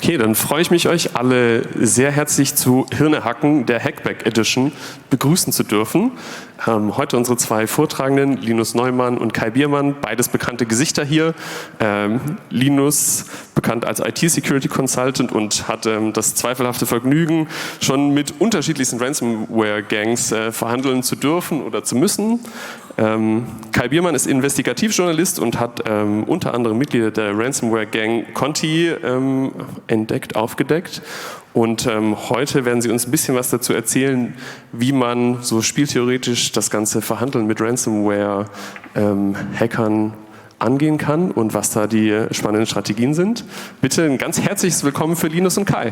Okay, dann freue ich mich, euch alle sehr herzlich zu Hirnehacken der Hackback Edition begrüßen zu dürfen. Heute unsere zwei Vortragenden, Linus Neumann und Kai Biermann, beides bekannte Gesichter hier. Linus bekannt als IT-Security Consultant und hat das zweifelhafte Vergnügen, schon mit unterschiedlichsten Ransomware-Gangs verhandeln zu dürfen oder zu müssen. Kai Biermann ist Investigativjournalist und hat unter anderem Mitglieder der Ransomware-Gang Conti entdeckt, aufgedeckt. Und heute werden sie uns ein bisschen was dazu erzählen, wie man so spieltheoretisch das ganze Verhandeln mit Ransomware-Hackern angehen kann und was da die spannenden Strategien sind. Bitte ein ganz herzliches Willkommen für Linus und Kai.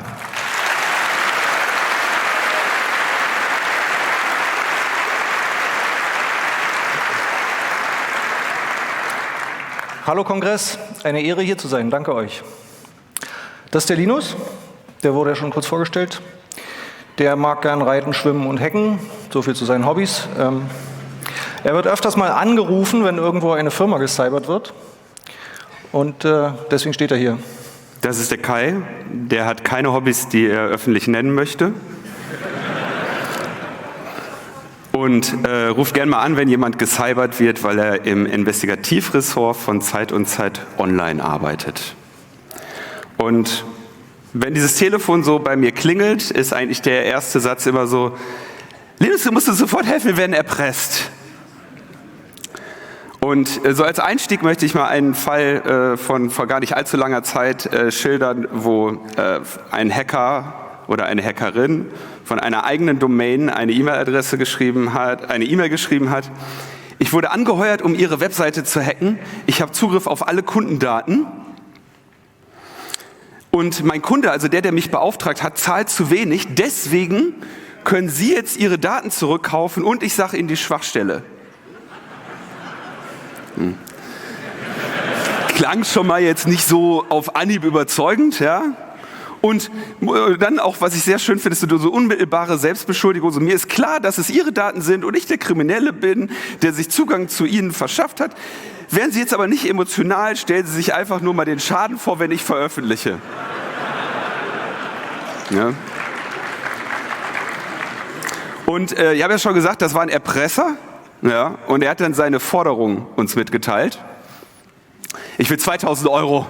Hallo Kongress, eine Ehre hier zu sein, danke euch. Das ist der Linus, der wurde ja schon kurz vorgestellt. Der mag gern reiten, schwimmen und hacken, so viel zu seinen Hobbys. Er wird öfters mal angerufen, wenn irgendwo eine Firma gecybert wird und deswegen steht er hier. Das ist der Kai, der hat keine Hobbys, die er öffentlich nennen möchte. Und ruft gerne mal an, wenn jemand gecybert wird, weil er im Investigativressort von Zeit und Zeit online arbeitet. Und wenn dieses Telefon so bei mir klingelt, ist eigentlich der erste Satz immer so: Linus, du musst uns sofort helfen, wir werden erpresst. Und so als Einstieg möchte ich mal einen Fall von vor gar nicht allzu langer Zeit schildern, wo ein Hacker oder eine Hackerin von einer eigenen Domain eine E-Mail-Adresse geschrieben hat, eine E-Mail geschrieben hat: Ich wurde angeheuert, um Ihre Webseite zu hacken. Ich habe Zugriff auf alle Kundendaten. Und mein Kunde, also der mich beauftragt hat, zahlt zu wenig. Deswegen können Sie jetzt Ihre Daten zurückkaufen und ich sage Ihnen die Schwachstelle. Klang schon mal jetzt nicht so auf Anhieb überzeugend, ja? Und dann auch, was ich sehr schön finde, ist so unmittelbare Selbstbeschuldigung. Also mir ist klar, dass es Ihre Daten sind und ich der Kriminelle bin, der sich Zugang zu Ihnen verschafft hat. Werden Sie jetzt aber nicht emotional, stellen Sie sich einfach nur mal den Schaden vor, wenn ich veröffentliche. Ja. Und ich habe ja schon gesagt, das war ein Erpresser. Ja, und er hat dann seine Forderung uns mitgeteilt. Ich will 2.000 Euro.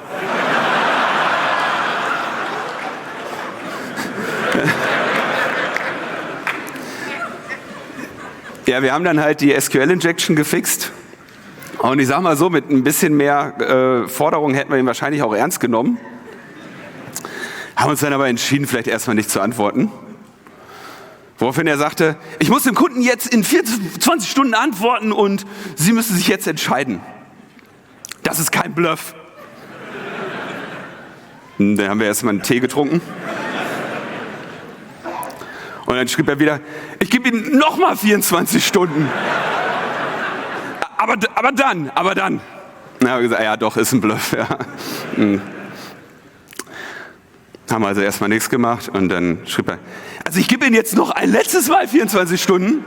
Ja, wir haben dann halt die SQL-Injection gefixt. Und ich sag mal so, mit ein bisschen mehr Forderungen hätten wir ihn wahrscheinlich auch ernst genommen. Haben uns dann aber entschieden, vielleicht erstmal nicht zu antworten. Woraufhin er sagte: Ich muss dem Kunden jetzt in 24 Stunden antworten und Sie müssen sich jetzt entscheiden. Das ist kein Bluff. Und dann haben wir erstmal einen Tee getrunken. Und dann schrieb er wieder: Ich gebe Ihnen nochmal 24 Stunden. Aber dann. Dann haben wir gesagt, ja doch, ist ein Bluff. Ja. Haben also erstmal nichts gemacht und dann schrieb er: Also ich gebe Ihnen jetzt noch ein letztes Mal 24 Stunden,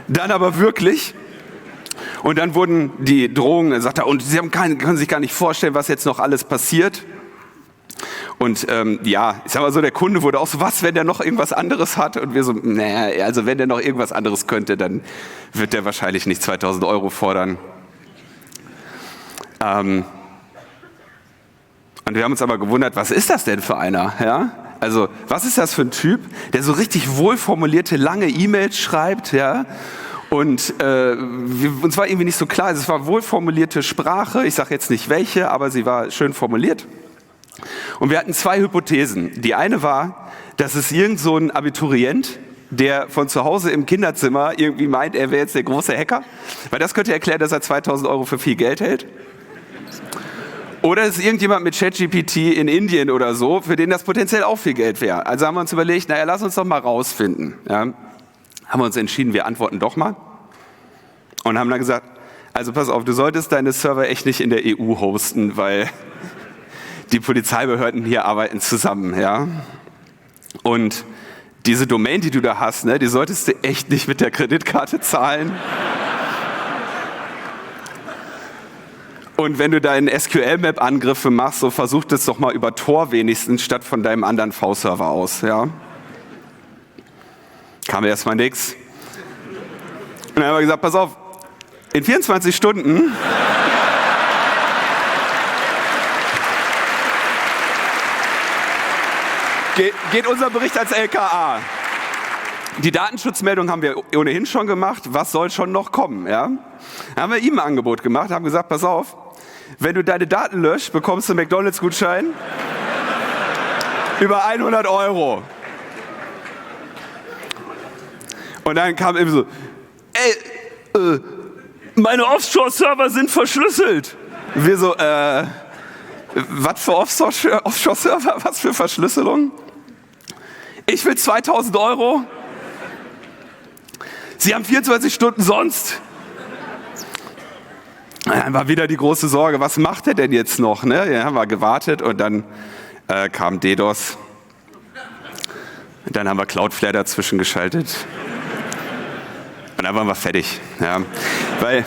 dann aber wirklich. Und dann wurden die Drohungen, sagt er, und Sie können sich gar nicht vorstellen, was jetzt noch alles passiert. Und ja, ich sag mal so, der Kunde wurde auch so: Was, wenn der noch irgendwas anderes hat? Und wir so: Naja, also wenn der noch irgendwas anderes könnte, dann wird der wahrscheinlich nicht 2.000 Euro fordern. Und wir haben uns aber gewundert, was ist das denn für einer? Ja? Also was ist das für ein Typ, der so richtig wohlformulierte, lange E-Mails schreibt? Ja? Und uns war irgendwie nicht so klar, es war wohlformulierte Sprache, ich sage jetzt nicht welche, aber sie war schön formuliert. Und wir hatten zwei Hypothesen. Die eine war, dass es irgend so ein Abiturient, der von zu Hause im Kinderzimmer irgendwie meint, er wäre jetzt der große Hacker. Weil das könnte erklären, dass er 2.000 Euro für viel Geld hält. Oder es ist irgendjemand mit ChatGPT in Indien oder so, für den das potenziell auch viel Geld wäre. Also haben wir uns überlegt, naja, lass uns doch mal rausfinden. Ja. Haben wir uns entschieden, wir antworten doch mal. Und haben dann gesagt: Also pass auf, du solltest deine Server echt nicht in der EU hosten, weil die Polizeibehörden hier arbeiten zusammen. Ja. Und diese Domain, die du da hast, ne, die solltest du echt nicht mit der Kreditkarte zahlen. Und wenn du deinen SQL-Map-Angriffe machst, so versuch das doch mal über Tor wenigstens statt von deinem anderen V-Server aus. Ja? Kam erstmal nix. Und dann haben wir gesagt, pass auf, in 24 Stunden geht unser Bericht als LKA. Die Datenschutzmeldung haben wir ohnehin schon gemacht. Was soll schon noch kommen? Ja? Dann haben wir ihm ein Angebot gemacht, haben gesagt, pass auf, wenn du deine Daten löscht, bekommst du einen McDonald's-Gutschein über 100 €. Und dann kam eben so, ey, meine Offshore-Server sind verschlüsselt. Und wir so, was für Offshore-Server, was für Verschlüsselung? Ich will 2.000 €. Sie haben 24 Stunden sonst. Dann war wieder die große Sorge, was macht er denn jetzt noch? Ne? Dann haben wir gewartet und dann kam DDoS. Und dann haben wir Cloudflare dazwischen geschaltet. Und dann waren wir fertig. Ja. Weil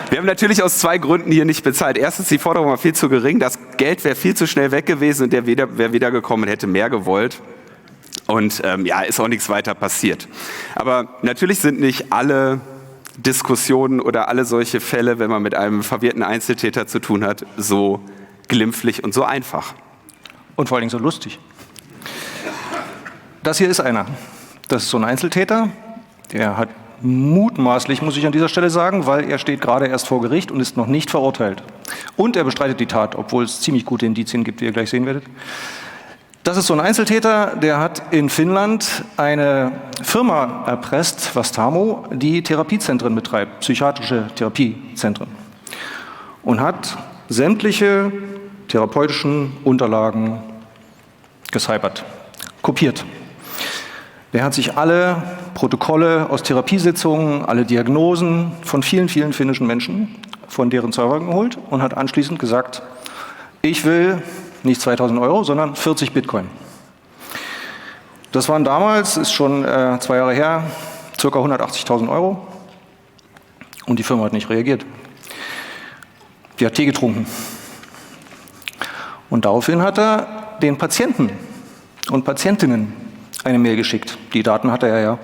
wir haben natürlich aus 2 Gründen hier nicht bezahlt. Erstens, die Forderung war viel zu gering. Das Geld wäre viel zu schnell weg gewesen und der wäre wiedergekommen und hätte mehr gewollt. Und ja, ist auch nichts weiter passiert. Aber natürlich sind nicht alle Diskussionen oder alle solche Fälle, wenn man mit einem verwirrten Einzeltäter zu tun hat, so glimpflich und so einfach. Und vor allen Dingen so lustig. Das hier ist einer. Das ist so ein Einzeltäter. Der hat mutmaßlich, muss ich an dieser Stelle sagen, weil er steht gerade erst vor Gericht und ist noch nicht verurteilt. Und er bestreitet die Tat, obwohl es ziemlich gute Indizien gibt, wie ihr gleich sehen werdet. Das ist so ein Einzeltäter, der hat in Finnland eine Firma erpresst, Vastaamo, die Therapiezentren betreibt, psychiatrische Therapiezentren. Und hat sämtliche therapeutischen Unterlagen gecybert, kopiert. Der hat sich alle Protokolle aus Therapiesitzungen, alle Diagnosen von vielen, vielen finnischen Menschen von deren Servern geholt und hat anschließend gesagt, ich will nicht 2.000 €, sondern 40 Bitcoin. Das waren damals, ist schon 2 Jahre her, ca. 180.000 €. Und die Firma hat nicht reagiert. Die hat Tee getrunken. Und daraufhin hat er den Patienten und Patientinnen eine Mail geschickt. Die Daten hatte er ja.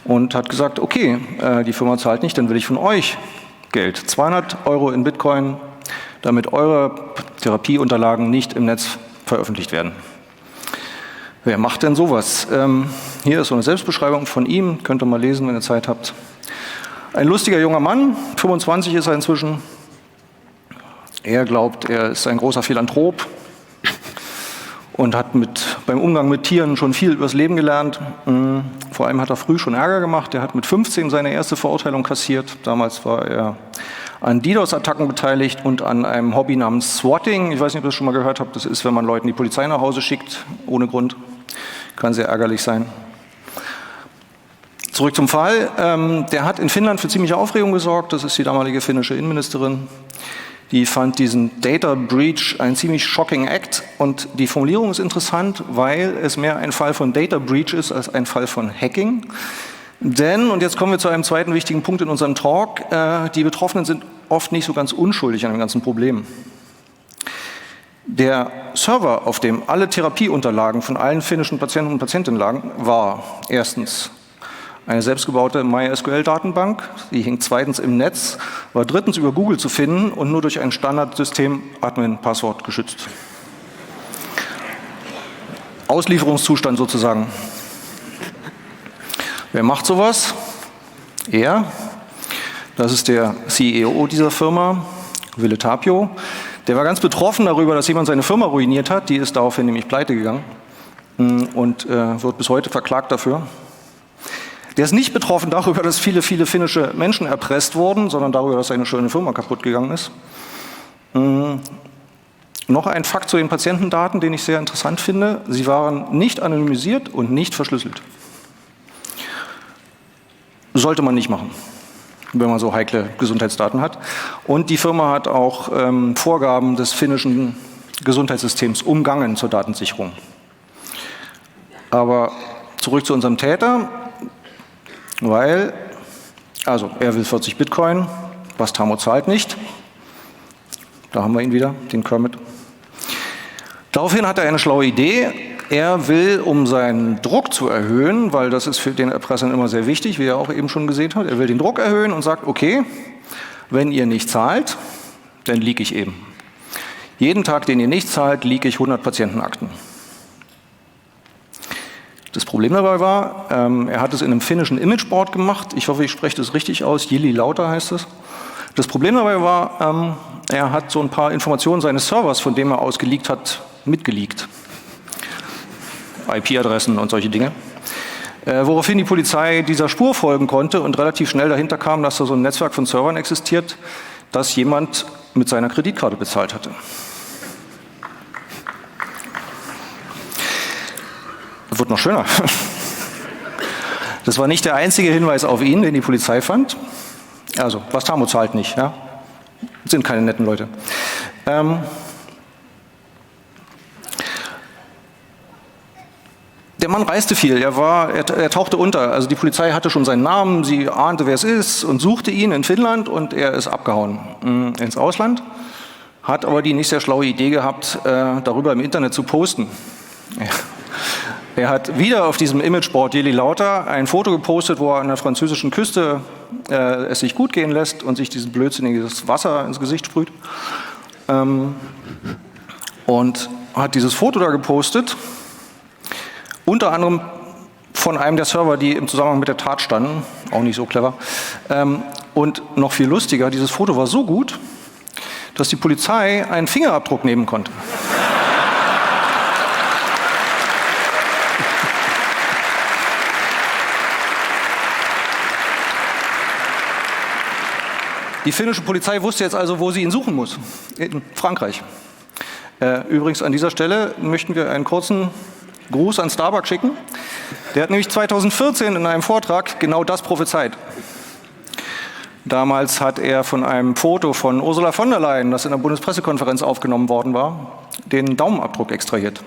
Und hat gesagt, okay, die Firma zahlt nicht, dann will ich von euch Geld. 200 € in Bitcoin, damit eure Therapieunterlagen nicht im Netz veröffentlicht werden. Wer macht denn sowas? Hier ist so eine Selbstbeschreibung von ihm, könnt ihr mal lesen, wenn ihr Zeit habt. Ein lustiger junger Mann, 25 ist er inzwischen. Er glaubt, er ist ein großer Philanthrop und hat beim Umgang mit Tieren schon viel übers Leben gelernt. Vor allem hat er früh schon Ärger gemacht. Er hat mit 15 seine erste Verurteilung kassiert. Damals war er an DDoS-Attacken beteiligt und an einem Hobby namens Swatting. Ich weiß nicht, ob ihr das schon mal gehört habt. Das ist, wenn man Leuten die Polizei nach Hause schickt, ohne Grund. Kann sehr ärgerlich sein. Zurück zum Fall. Der hat in Finnland für ziemliche Aufregung gesorgt. Das ist die damalige finnische Innenministerin. Die fand diesen Data Breach ein ziemlich shocking Act. Und die Formulierung ist interessant, weil es mehr ein Fall von Data Breach ist als ein Fall von Hacking. Denn, und jetzt kommen wir zu einem zweiten wichtigen Punkt in unserem Talk, die Betroffenen sind oft nicht so ganz unschuldig an dem ganzen Problem. Der Server, auf dem alle Therapieunterlagen von allen finnischen Patienten und Patientinnen lagen, war erstens eine selbstgebaute MySQL-Datenbank, die hing zweitens im Netz, war drittens über Google zu finden und nur durch ein Standardsystem Admin-Passwort geschützt. Auslieferungszustand sozusagen. Wer macht sowas? Er. Das ist der CEO dieser Firma, Ville Tapio. Der war ganz betroffen darüber, dass jemand seine Firma ruiniert hat. Die ist daraufhin nämlich pleite gegangen und wird bis heute verklagt dafür. Der ist nicht betroffen darüber, dass viele, viele finnische Menschen erpresst wurden, sondern darüber, dass seine schöne Firma kaputt gegangen ist. Noch ein Fakt zu den Patientendaten, den ich sehr interessant finde. Sie waren nicht anonymisiert und nicht verschlüsselt. Sollte man nicht machen, wenn man so heikle Gesundheitsdaten hat. Und die Firma hat auch Vorgaben des finnischen Gesundheitssystems umgangen zur Datensicherung. Aber zurück zu unserem Täter, weil, also er will 40 Bitcoin, Vastaamo zahlt nicht. Da haben wir ihn wieder, den Kermit. Daraufhin hat er eine schlaue Idee. Er will, um seinen Druck zu erhöhen, weil das ist für den Erpressern immer sehr wichtig, wie er auch eben schon gesehen hat, er will den Druck erhöhen und sagt, okay, wenn ihr nicht zahlt, dann leak ich eben. Jeden Tag, den ihr nicht zahlt, leak ich 100 Patientenakten. Das Problem dabei war, er hat es in einem finnischen Imageboard gemacht. Ich hoffe, ich spreche das richtig aus. Jili Lauta heißt es. Das Problem dabei war, er hat so ein paar Informationen seines Servers, von dem er aus geleakt hat, mitgeleakt. IP-Adressen und solche Dinge. Woraufhin die Polizei dieser Spur folgen konnte und relativ schnell dahinter kam, dass da so ein Netzwerk von Servern existiert, das jemand mit seiner Kreditkarte bezahlt hatte. Das wird noch schöner. Das war nicht der einzige Hinweis auf ihn, den die Polizei fand. Also, Vastamo zahlt nicht, ja? Sind keine netten Leute. Der Mann reiste viel, er tauchte unter. Also die Polizei hatte schon seinen Namen, sie ahnte, wer es ist und suchte ihn in Finnland und er ist abgehauen ins Ausland, hat aber die nicht sehr schlaue Idee gehabt, darüber im Internet zu posten. Er hat wieder auf diesem Imageboard Jili Lauta ein Foto gepostet, wo er an der französischen Küste es sich gut gehen lässt und sich dieses blödsinniges Wasser ins Gesicht sprüht. Und hat dieses Foto da gepostet, unter anderem von einem der Server, die im Zusammenhang mit der Tat standen, auch nicht so clever. Und noch viel lustiger, dieses Foto war so gut, dass die Polizei einen Fingerabdruck nehmen konnte. Die finnische Polizei wusste jetzt also, wo sie ihn suchen muss. In Frankreich. Übrigens an dieser Stelle möchten wir einen kurzen Gruß an Starbuck schicken. Der hat nämlich 2014 in einem Vortrag genau das prophezeit. Damals hat er von einem Foto von Ursula von der Leyen, das in der Bundespressekonferenz aufgenommen worden war, den Daumenabdruck extrahiert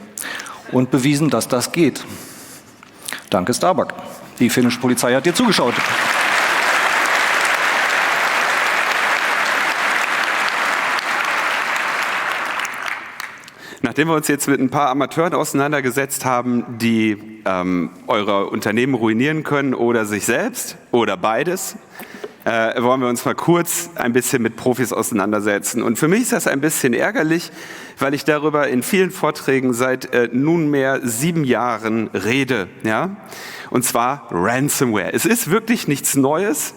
und bewiesen, dass das geht. Danke Starbuck. Die finnische Polizei hat dir zugeschaut. Nachdem wir uns jetzt mit ein paar Amateuren auseinandergesetzt haben, die eure Unternehmen ruinieren können oder sich selbst oder beides, wollen wir uns mal kurz ein bisschen mit Profis auseinandersetzen. Und für mich ist das ein bisschen ärgerlich, weil ich darüber in vielen Vorträgen seit nunmehr 7 Jahren rede. Ja? Und zwar Ransomware. Es ist wirklich nichts Neues.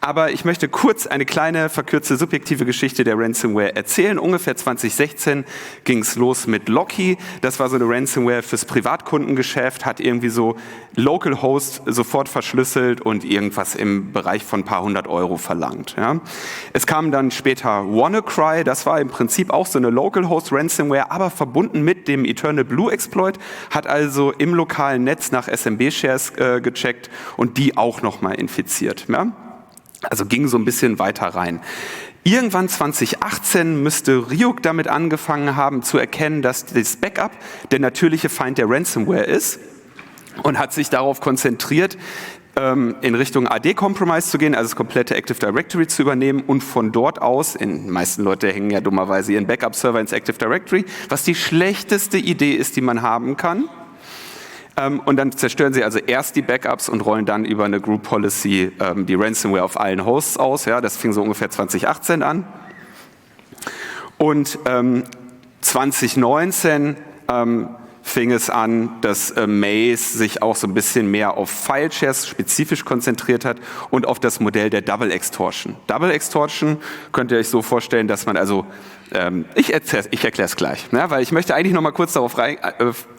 Aber ich möchte kurz eine kleine, verkürzte, subjektive Geschichte der Ransomware erzählen. Ungefähr 2016 ging es los mit Locky. Das war so eine Ransomware fürs Privatkundengeschäft, hat irgendwie so Localhost sofort verschlüsselt und irgendwas im Bereich von ein paar 100 € verlangt. Ja. Es kam dann später WannaCry, das war im Prinzip auch so eine Localhost Ransomware, aber verbunden mit dem Eternal Blue Exploit, hat also im lokalen Netz nach SMB-Shares gecheckt und die auch nochmal infiziert. Ja. Also ging so ein bisschen weiter rein. Irgendwann 2018 müsste Ryuk damit angefangen haben zu erkennen, dass das Backup der natürliche Feind der Ransomware ist und hat sich darauf konzentriert, in Richtung AD-Compromise zu gehen, also das komplette Active Directory zu übernehmen und von dort aus, die meisten Leute hängen ja dummerweise ihren Backup-Server ins Active Directory, was die schlechteste Idee ist, die man haben kann. Und dann zerstören sie also erst die Backups und rollen dann über eine Group Policy die Ransomware auf allen Hosts aus. Ja, das fing so ungefähr 2018 an. Und 2019 fing es an, dass Maze sich auch so ein bisschen mehr auf File-Shares spezifisch konzentriert hat und auf das Modell der Double Extortion. Double Extortion könnt ihr euch so vorstellen, dass man also, ich erkläre es gleich, ja, weil ich möchte eigentlich noch mal kurz darauf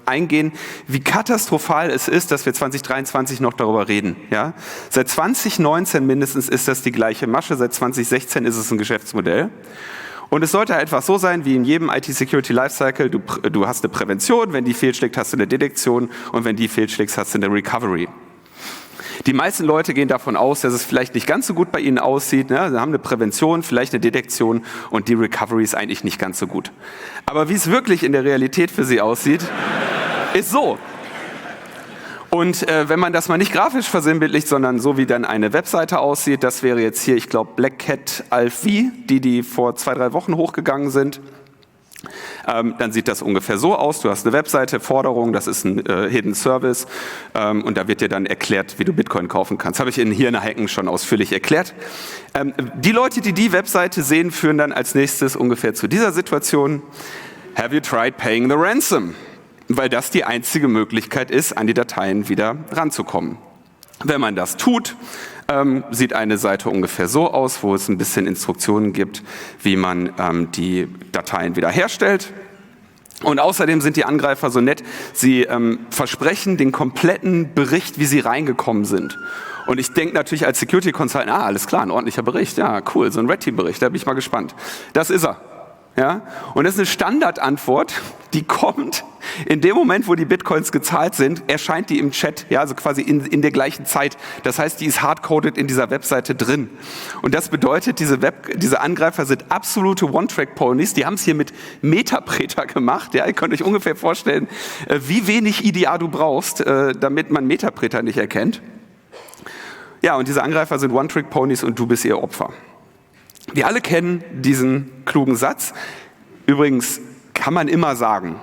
eingehen, wie katastrophal es ist, dass wir 2023 noch darüber reden. Ja? Seit 2019 mindestens ist das die gleiche Masche, seit 2016 ist es ein Geschäftsmodell. Und es sollte einfach so sein, wie in jedem IT-Security-Lifecycle, du hast eine Prävention, wenn die fehlschlägt, hast du eine Detektion und wenn die fehlschlägt, hast du eine Recovery. Die meisten Leute gehen davon aus, dass es vielleicht nicht ganz so gut bei ihnen aussieht. Ne? Sie haben eine Prävention, vielleicht eine Detektion und die Recovery ist eigentlich nicht ganz so gut. Aber wie es wirklich in der Realität für sie aussieht, ist so. Und wenn man das mal nicht grafisch versinnbildlicht, sondern so wie dann eine Webseite aussieht, das wäre jetzt hier, ich glaube, Black Cat Alpha, die vor 2-3 Wochen hochgegangen sind. Dann sieht das ungefähr so aus. Du hast eine Webseite, Forderung, das ist ein Hidden Service und da wird dir dann erklärt, wie du Bitcoin kaufen kannst. Habe ich in Hirne Hacken schon ausführlich erklärt. Die Leute, die die Webseite sehen, führen dann als nächstes ungefähr zu dieser Situation. Have you tried paying the ransom? Weil das die einzige Möglichkeit ist, an die Dateien wieder ranzukommen. Wenn man das tut, sieht eine Seite ungefähr so aus, wo es ein bisschen Instruktionen gibt, wie man die Dateien wiederherstellt. Und außerdem sind die Angreifer so nett, sie versprechen den kompletten Bericht, wie sie reingekommen sind. Und ich denke natürlich als Security Consultant, alles klar, ein ordentlicher Bericht, ja cool, so ein Red Team Bericht, da bin ich mal gespannt. Das ist er. Ja? Und das ist eine Standardantwort, die kommt in dem Moment, wo die Bitcoins gezahlt sind, erscheint die im Chat, ja, also quasi in der gleichen Zeit. Das heißt, die ist hardcoded in dieser Webseite drin. Und das bedeutet, diese Angreifer sind absolute One-Track-Ponys, die haben es hier mit Metapreter gemacht. Ja? Ihr könnt euch ungefähr vorstellen, wie wenig IDA du brauchst, damit man Metapreter nicht erkennt. Ja, und diese Angreifer sind One-Trick-Ponys und du bist ihr Opfer. Wir alle kennen diesen klugen Satz. Übrigens kann man immer sagen,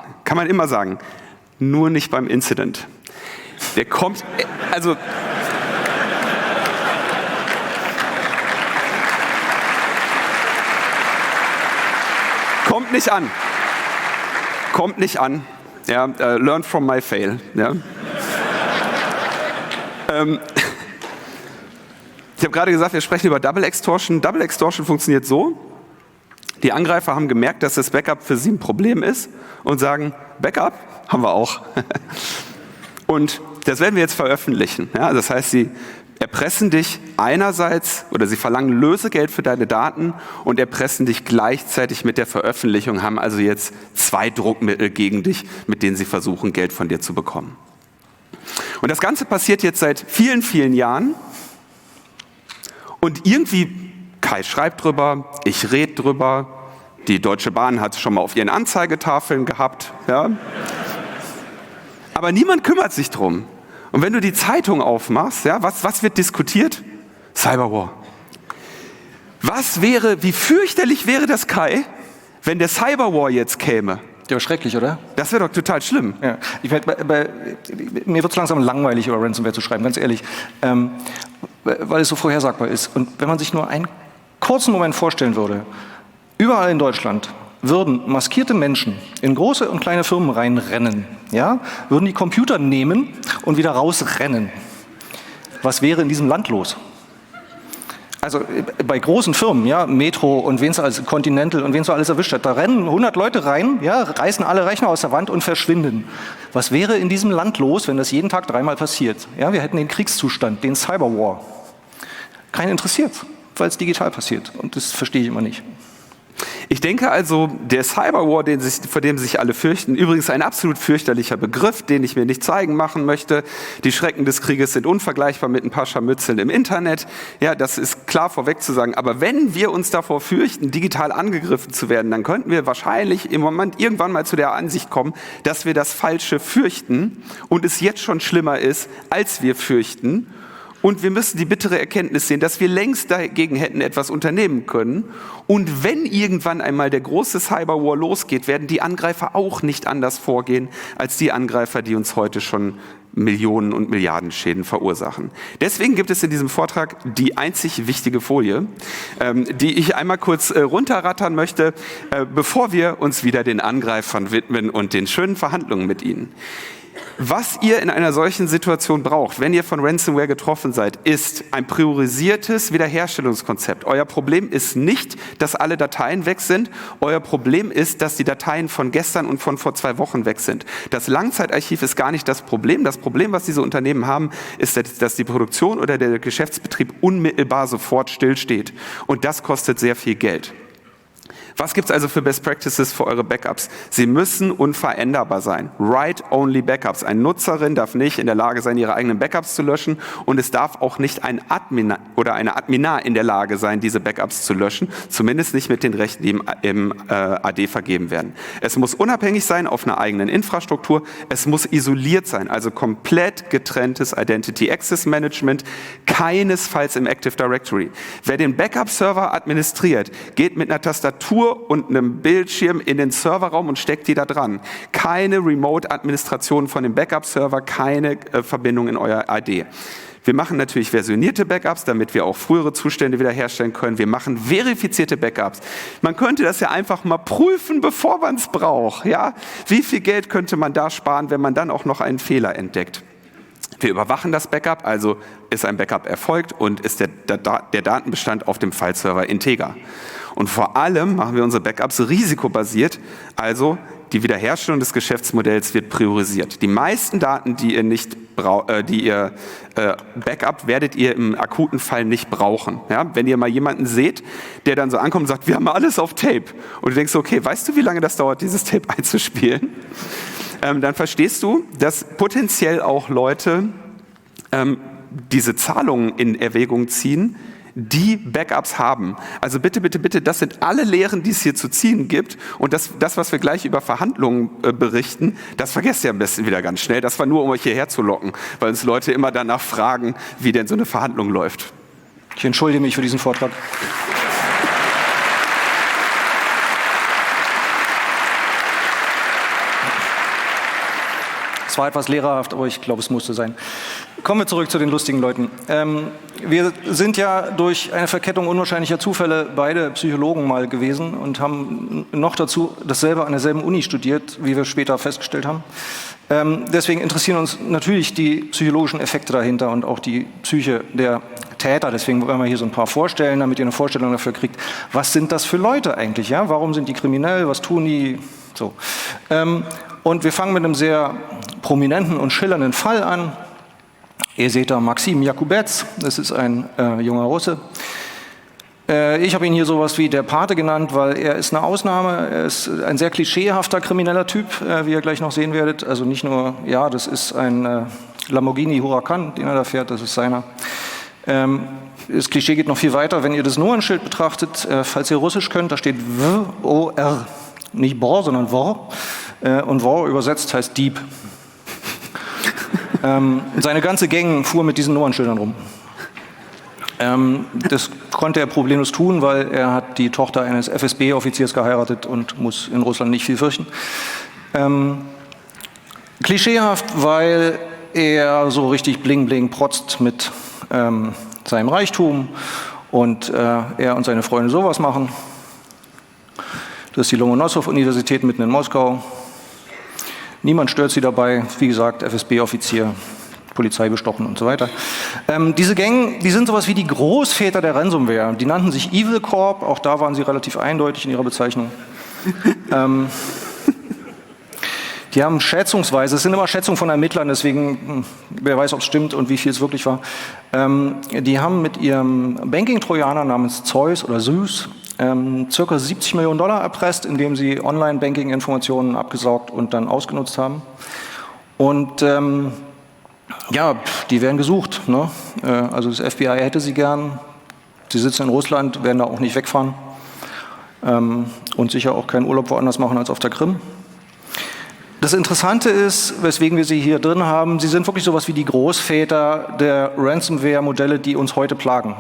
nur nicht beim Incident. Der kommt, also kommt nicht an. Ja, learn from my fail. Ja. Ich habe gerade gesagt, wir sprechen über Double Extortion. Double Extortion funktioniert so: Die Angreifer haben gemerkt, dass das Backup für sie ein Problem ist und sagen, Backup haben wir auch. Und das werden wir jetzt veröffentlichen. Ja, das heißt, sie erpressen dich einerseits oder sie verlangen Lösegeld für deine Daten und erpressen dich gleichzeitig mit der Veröffentlichung, haben also jetzt 2 Druckmittel gegen dich, mit denen sie versuchen, Geld von dir zu bekommen. Und das Ganze passiert jetzt seit vielen, vielen Jahren. Und irgendwie, Kai schreibt drüber, ich rede drüber, die Deutsche Bahn hat es schon mal auf ihren Anzeigetafeln gehabt. Ja. Aber niemand kümmert sich drum. Und wenn du die Zeitung aufmachst, ja, was wird diskutiert? Cyberwar. Wie fürchterlich wäre das, Kai, wenn der Cyberwar jetzt käme? Der war schrecklich, oder? Das wäre doch total schlimm. Ja. Mir wird es langsam langweilig, über Ransomware zu schreiben, ganz ehrlich. Weil es so vorhersagbar ist. Und wenn man sich nur einen kurzen Moment vorstellen würde, überall in Deutschland würden maskierte Menschen in große und kleine Firmen reinrennen, ja, würden die Computer nehmen und wieder rausrennen. Was wäre in diesem Land los? Also bei großen Firmen, ja, Metro und wen es alles, Continental und wen es so alles erwischt hat, da rennen 100 Leute rein, ja, reißen alle Rechner aus der Wand und verschwinden. Was wäre in diesem Land los, wenn das jeden Tag 3-mal passiert? Ja, wir hätten den Kriegszustand, den Cyberwar. Keinen interessiert, weil es digital passiert. Und das verstehe ich immer nicht. Ich denke also, der Cyberwar, vor dem sich alle fürchten, übrigens ein absolut fürchterlicher Begriff, den ich mir nicht zeigen machen möchte. Die Schrecken des Krieges sind unvergleichbar mit ein paar Scharmützeln im Internet. Ja, das ist klar vorweg zu sagen. Aber wenn wir uns davor fürchten, digital angegriffen zu werden, dann könnten wir wahrscheinlich im Moment irgendwann mal zu der Ansicht kommen, dass wir das Falsche fürchten und es jetzt schon schlimmer ist, als wir fürchten. Und wir müssen die bittere Erkenntnis sehen, dass wir längst dagegen hätten etwas unternehmen können. Und wenn irgendwann einmal der große Cyberwar losgeht, werden die Angreifer auch nicht anders vorgehen als die Angreifer, die uns heute schon Millionen und Milliarden Schäden verursachen. Deswegen gibt es in diesem Vortrag die einzig wichtige Folie, die ich einmal kurz runterrattern möchte, bevor wir uns wieder den Angreifern widmen und den schönen Verhandlungen mit ihnen. Was ihr in einer solchen Situation braucht, wenn ihr von Ransomware getroffen seid, ist ein priorisiertes Wiederherstellungskonzept. Euer Problem ist nicht, dass alle Dateien weg sind. Euer Problem ist, dass die Dateien von gestern und von vor 2 Wochen weg sind. Das Langzeitarchiv ist gar nicht das Problem. Das Problem, was diese Unternehmen haben, ist, dass die Produktion oder der Geschäftsbetrieb unmittelbar sofort stillsteht. Und das kostet sehr viel Geld. Was gibt es also für Best Practices für eure Backups? Sie müssen unveränderbar sein. Write-only Backups. Eine Nutzerin darf nicht in der Lage sein, ihre eigenen Backups zu löschen und es darf auch nicht ein Admin oder eine Adminar in der Lage sein, diese Backups zu löschen, zumindest nicht mit den Rechten, die im AD vergeben werden. Es muss unabhängig sein auf einer eigenen Infrastruktur. Es muss isoliert sein, also komplett getrenntes Identity Access Management, keinesfalls im Active Directory. Wer den Backup-Server administriert, geht mit einer Tastatur und einem Bildschirm in den Serverraum und steckt die da dran. Keine Remote-Administration von dem Backup-Server, keine Verbindung in euer AD. Wir machen natürlich versionierte Backups, damit wir auch frühere Zustände wiederherstellen können. Wir machen verifizierte Backups. Man könnte das ja einfach mal prüfen, bevor man es braucht. Ja? Wie viel Geld könnte man da sparen, wenn man dann auch noch einen Fehler entdeckt? Wir überwachen das Backup, also ist ein Backup erfolgt und ist der Datenbestand auf dem File-Server integer. Und vor allem machen wir unsere Backups risikobasiert, also die Wiederherstellung des Geschäftsmodells wird priorisiert. Die meisten Daten, die ihr Backup, werdet ihr im akuten Fall nicht brauchen. Ja? Wenn ihr mal jemanden seht, der dann so ankommt und sagt, wir haben alles auf Tape. Und du denkst, okay, weißt du, wie lange das dauert, dieses Tape einzuspielen? Dann verstehst du, dass potenziell auch Leute diese Zahlungen in Erwägung ziehen, die Backups haben. Also bitte, bitte, bitte, das sind alle Lehren, die es hier zu ziehen gibt. Und das, was wir gleich über Verhandlungen berichten, das vergesst ihr am besten wieder ganz schnell. Das war nur, um euch hierher zu locken, weil uns Leute immer danach fragen, wie denn so eine Verhandlung läuft. Ich entschuldige mich für diesen Vortrag. Es war etwas lehrerhaft, aber ich glaube, es musste sein. Kommen wir zurück zu den lustigen Leuten. Wir sind ja durch eine Verkettung unwahrscheinlicher Zufälle beide Psychologen mal gewesen und haben noch dazu dasselbe an derselben Uni studiert, wie wir später festgestellt haben. Deswegen interessieren uns natürlich die psychologischen Effekte dahinter und auch die Psyche der Täter. Deswegen wollen wir hier so ein paar vorstellen, damit ihr eine Vorstellung dafür kriegt, was sind das für Leute eigentlich? Ja? Warum sind die kriminell? Was tun die? So. Und wir fangen mit einem sehr prominenten und schillernden Fall an. Ihr seht da Maxim Jakubetz, das ist ein junger Russe. Ich habe ihn hier sowas wie der Pate genannt, weil er ist eine Ausnahme. Er ist ein sehr klischeehafter krimineller Typ, wie ihr gleich noch sehen werdet. Also nicht nur, ja, das ist ein Lamborghini Huracan, den er da fährt, das ist seiner. Das Klischee geht noch viel weiter, wenn ihr das Nummernschild betrachtet. Falls ihr Russisch könnt, da steht W-O-R. Nicht Bor, sondern Wor. Und Wor übersetzt heißt Dieb. Seine ganze Gang fuhr mit diesen Nummernschildern rum. Das konnte er problemlos tun, weil er hat die Tochter eines FSB-Offiziers geheiratet und muss in Russland nicht viel fürchten. Klischeehaft, weil er so richtig bling-bling protzt mit seinem Reichtum und er und seine Freunde sowas machen. Das ist die Lomonossow-Universität mitten in Moskau. Niemand stört sie dabei. Wie gesagt, FSB-Offizier, Polizei bestochen und so weiter. Diese Gang, die sind sowas wie die Großväter der Ransomware. Die nannten sich Evil Corp. Auch da waren sie relativ eindeutig in ihrer Bezeichnung. Die haben schätzungsweise, es sind immer Schätzungen von Ermittlern, deswegen, wer weiß, ob es stimmt und wie viel es wirklich war. Die haben mit ihrem Banking-Trojaner namens Zeus oder Zeus circa $70 Millionen erpresst, indem sie Online-Banking-Informationen abgesaugt und dann ausgenutzt haben. Und ja, die werden gesucht. Ne? Also das FBI hätte sie gern. Sie sitzen in Russland, werden da auch nicht wegfahren und sicher auch keinen Urlaub woanders machen als auf der Krim. Das Interessante ist, weswegen wir sie hier drin haben, sie sind wirklich sowas wie die Großväter der Ransomware-Modelle, die uns heute plagen.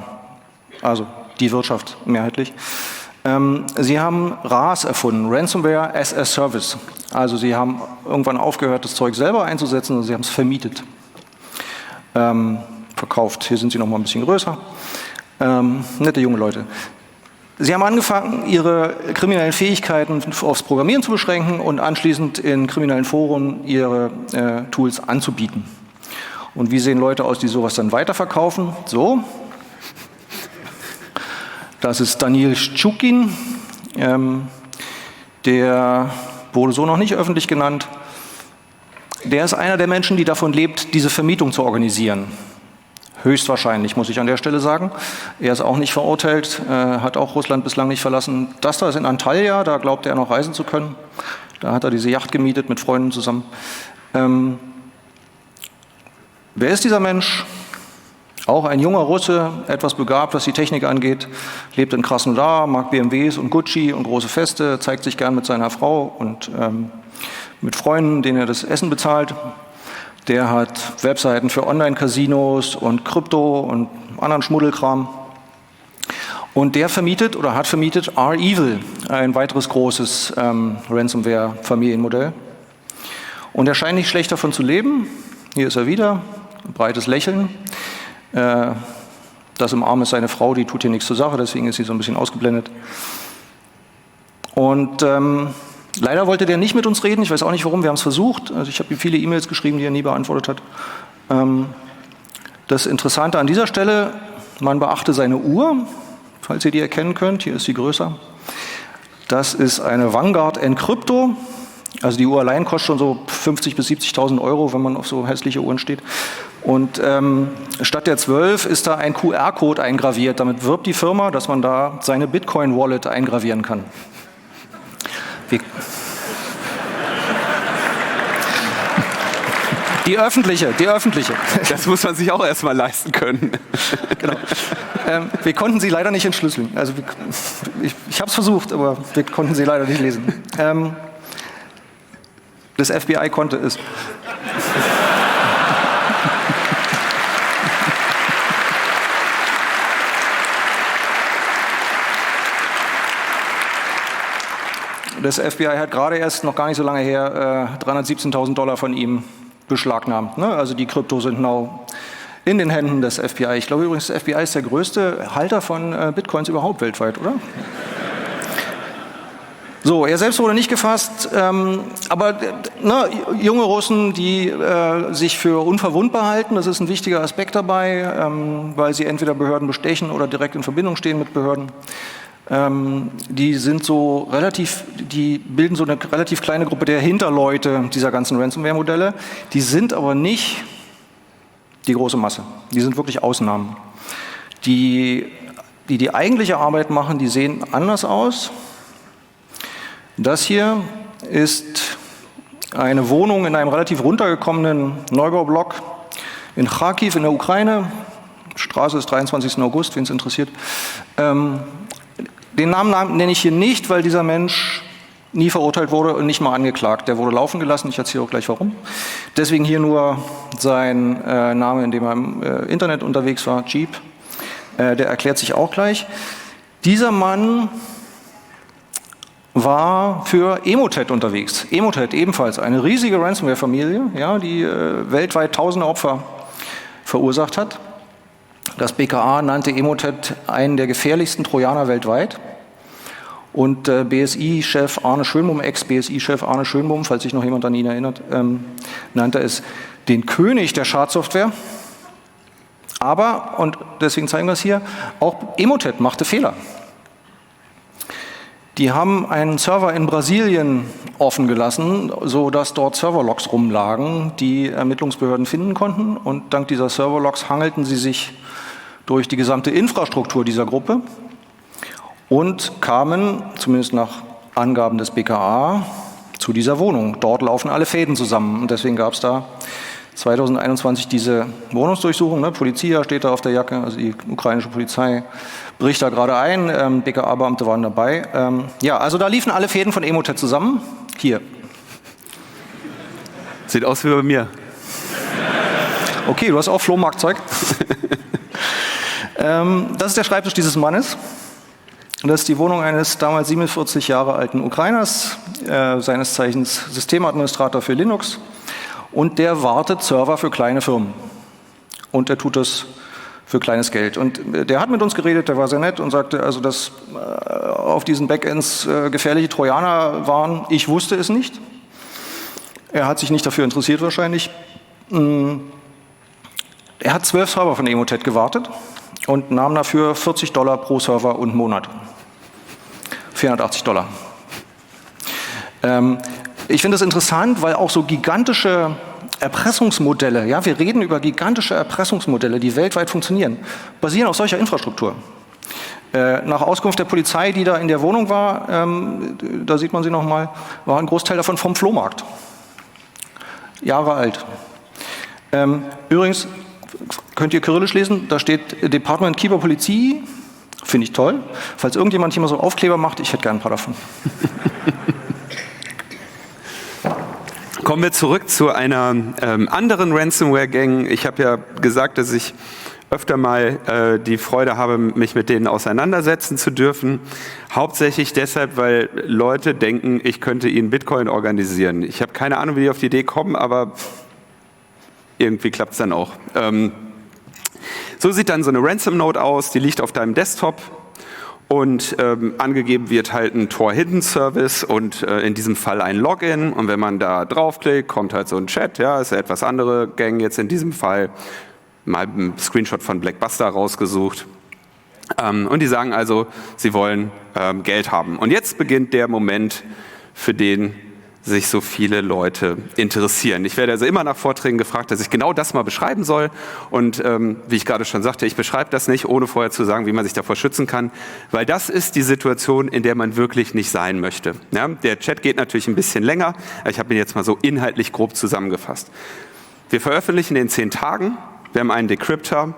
Also die Wirtschaft mehrheitlich. Sie haben RAS erfunden, Ransomware as a Service. Also sie haben irgendwann aufgehört, das Zeug selber einzusetzen, und sie haben es vermietet. Verkauft. Hier sind sie noch mal ein bisschen größer. Nette junge Leute. Sie haben angefangen, ihre kriminellen Fähigkeiten aufs Programmieren zu beschränken und anschließend in kriminellen Foren ihre Tools anzubieten. Und wie sehen Leute aus, die sowas dann weiterverkaufen? So. Das ist Daniil Schtschukin. Der wurde so noch nicht öffentlich genannt. Der ist einer der Menschen, die davon lebt, diese Vermietung zu organisieren. Höchstwahrscheinlich, muss ich an der Stelle sagen. Er ist auch nicht verurteilt, hat auch Russland bislang nicht verlassen. Das da ist in Antalya, da glaubt er noch reisen zu können. Da hat er diese Yacht gemietet mit Freunden zusammen. Wer ist dieser Mensch? Auch ein junger Russe, etwas begabt, was die Technik angeht, lebt in Krasnodar, mag BMWs und Gucci und große Feste, zeigt sich gern mit seiner Frau und mit Freunden, denen er das Essen bezahlt. Der hat Webseiten für Online-Casinos und Krypto und anderen Schmuddelkram. Und der vermietet oder hat vermietet REvil, ein weiteres großes Ransomware-Familienmodell. Und er scheint nicht schlecht davon zu leben. Hier ist er wieder, ein breites Lächeln. Das im Arm ist seine Frau, die tut hier nichts zur Sache, deswegen ist sie so ein bisschen ausgeblendet. Und leider wollte der nicht mit uns reden, ich weiß auch nicht warum, wir haben es versucht. Also ich habe ihm viele E-Mails geschrieben, die er nie beantwortet hat. Das Interessante an dieser Stelle, man beachte seine Uhr, falls ihr die erkennen könnt, hier ist sie größer. Das ist eine Vanguard Encrypto. Also die Uhr allein kostet schon so 50.000 bis 70.000 €, wenn man auf so hässliche Uhren steht. Und statt der 12 ist da ein QR-Code eingraviert. Damit wirbt die Firma, dass man da seine Bitcoin-Wallet eingravieren kann. Die öffentliche. Das muss man sich auch erstmal leisten können. Genau. Wir konnten sie leider nicht entschlüsseln. Also ich habe es versucht, aber wir konnten sie leider nicht lesen. Das FBI konnte es. Das FBI hat gerade erst, noch gar nicht so lange her, 317.000 $ von ihm beschlagnahmt. Ne? Also die Krypto sind now in den Händen des FBI. Ich glaube übrigens, das FBI ist der größte Halter von Bitcoins überhaupt weltweit, oder? So, er selbst wurde nicht gefasst, aber junge Russen, die sich für unverwundbar halten, das ist ein wichtiger Aspekt dabei, weil sie entweder Behörden bestechen oder direkt in Verbindung stehen mit Behörden. Die sind die bilden so eine relativ kleine Gruppe der Hinterleute dieser ganzen Ransomware-Modelle. Die sind aber nicht die große Masse. Die sind wirklich Ausnahmen. Die eigentliche Arbeit machen, die sehen anders aus. Das hier ist eine Wohnung in einem relativ runtergekommenen Neubaublock in Kharkiv in der Ukraine. Straße ist 23. August, wen es interessiert. Den Namen nenne ich hier nicht, weil dieser Mensch nie verurteilt wurde und nicht mal angeklagt. Der wurde laufen gelassen, ich erzähle auch gleich warum. Deswegen hier nur sein Name, in dem er im Internet unterwegs war, Jeep. Der erklärt sich auch gleich. Dieser Mann war für Emotet unterwegs. Emotet ebenfalls eine riesige Ransomware-Familie, ja, die weltweit tausende Opfer verursacht hat. Das BKA nannte Emotet einen der gefährlichsten Trojaner weltweit. Und BSI-Chef Arne Schönbohm, Ex-BSI-Chef Arne Schönbohm, falls sich noch jemand an ihn erinnert, nannte es den König der Schadsoftware. Aber, und deswegen zeigen wir es hier, auch Emotet machte Fehler. Die haben einen Server in Brasilien offen gelassen, sodass dort Serverlogs rumlagen, die Ermittlungsbehörden finden konnten. Und dank dieser Serverlogs hangelten sie sich durch die gesamte Infrastruktur dieser Gruppe und kamen, zumindest nach Angaben des BKA, zu dieser Wohnung. Dort laufen alle Fäden zusammen. Und deswegen gab es da 2021 diese Wohnungsdurchsuchung. Ne? Polizia steht da auf der Jacke, also die ukrainische Polizei bricht da gerade ein. BKA-Beamte waren dabei. Ja, also da liefen alle Fäden von Emotet zusammen. Hier. Sieht aus wie bei mir. Okay, du hast auch Flohmarktzeug. Das ist der Schreibtisch dieses Mannes. Das ist die Wohnung eines damals 47 Jahre alten Ukrainers, seines Zeichens Systemadministrator für Linux. Und der wartet Server für kleine Firmen. Und er tut das für kleines Geld. Und der hat mit uns geredet, der war sehr nett und sagte, also dass auf diesen Backends gefährliche Trojaner waren. Ich wusste es nicht. Er hat sich nicht dafür interessiert wahrscheinlich. Er hat 12 Server von Emotet gewartet und nahm dafür $40 pro Server und Monat. $480. Ich finde das interessant, weil auch so gigantische Erpressungsmodelle, ja, wir reden über gigantische Erpressungsmodelle, die weltweit funktionieren, basieren auf solcher Infrastruktur. Nach Auskunft der Polizei, die da in der Wohnung war, da sieht man sie nochmal, war ein Großteil davon vom Flohmarkt. Jahre alt. Übrigens, könnt ihr Kyrillisch lesen, da steht Department Keeper Polizie, finde ich toll. Falls irgendjemand hier mal so Aufkleber macht, ich hätte gerne ein paar davon. Kommen wir zurück zu einer anderen Ransomware-Gang. Ich habe ja gesagt, dass ich öfter mal die Freude habe, mich mit denen auseinandersetzen zu dürfen. Hauptsächlich deshalb, weil Leute denken, ich könnte ihnen Bitcoin organisieren. Ich habe keine Ahnung, wie die auf die Idee kommen, aber irgendwie klappt es dann auch. So sieht dann so eine Ransom-Note aus, die liegt auf deinem Desktop und angegeben wird halt ein Tor-Hidden-Service und in diesem Fall ein Login. Und wenn man da draufklickt, kommt halt so ein Chat, ja, ist eine etwas andere Gang jetzt in diesem Fall. Mal einen Screenshot von Blackbuster rausgesucht. Und die sagen also, sie wollen Geld haben. Und jetzt beginnt der Moment, für den sich so viele Leute interessieren. Ich werde also immer nach Vorträgen gefragt, dass ich genau das mal beschreiben soll. Und wie ich gerade schon sagte, ich beschreibe das nicht, ohne vorher zu sagen, wie man sich davor schützen kann. Weil das ist die Situation, in der man wirklich nicht sein möchte. Ja, der Chat geht natürlich ein bisschen länger. Ich habe ihn jetzt mal so inhaltlich grob zusammengefasst. Wir veröffentlichen in 10 Tagen. Wir haben einen Decryptor,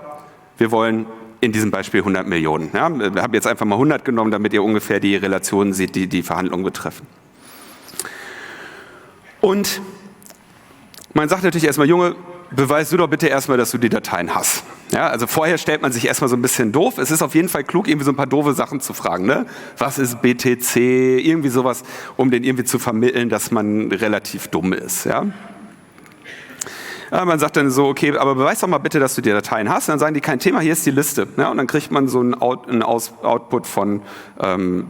wir wollen in diesem Beispiel 100 Millionen. Ja, wir haben jetzt einfach mal 100 genommen, damit ihr ungefähr die Relationen seht, die die Verhandlungen betreffen. Und man sagt natürlich erstmal, Junge, beweis du doch bitte erstmal, dass du die Dateien hast. Ja, also vorher stellt man sich erstmal so ein bisschen doof. Es ist auf jeden Fall klug, irgendwie so ein paar doofe Sachen zu fragen. Ne? Was ist BTC? Irgendwie sowas, um den irgendwie zu vermitteln, dass man relativ dumm ist. Ja? Ja, man sagt dann so, okay, aber beweis doch mal bitte, dass du die Dateien hast. Und dann sagen die, kein Thema, hier ist die Liste. Ja, und dann kriegt man so einen Output von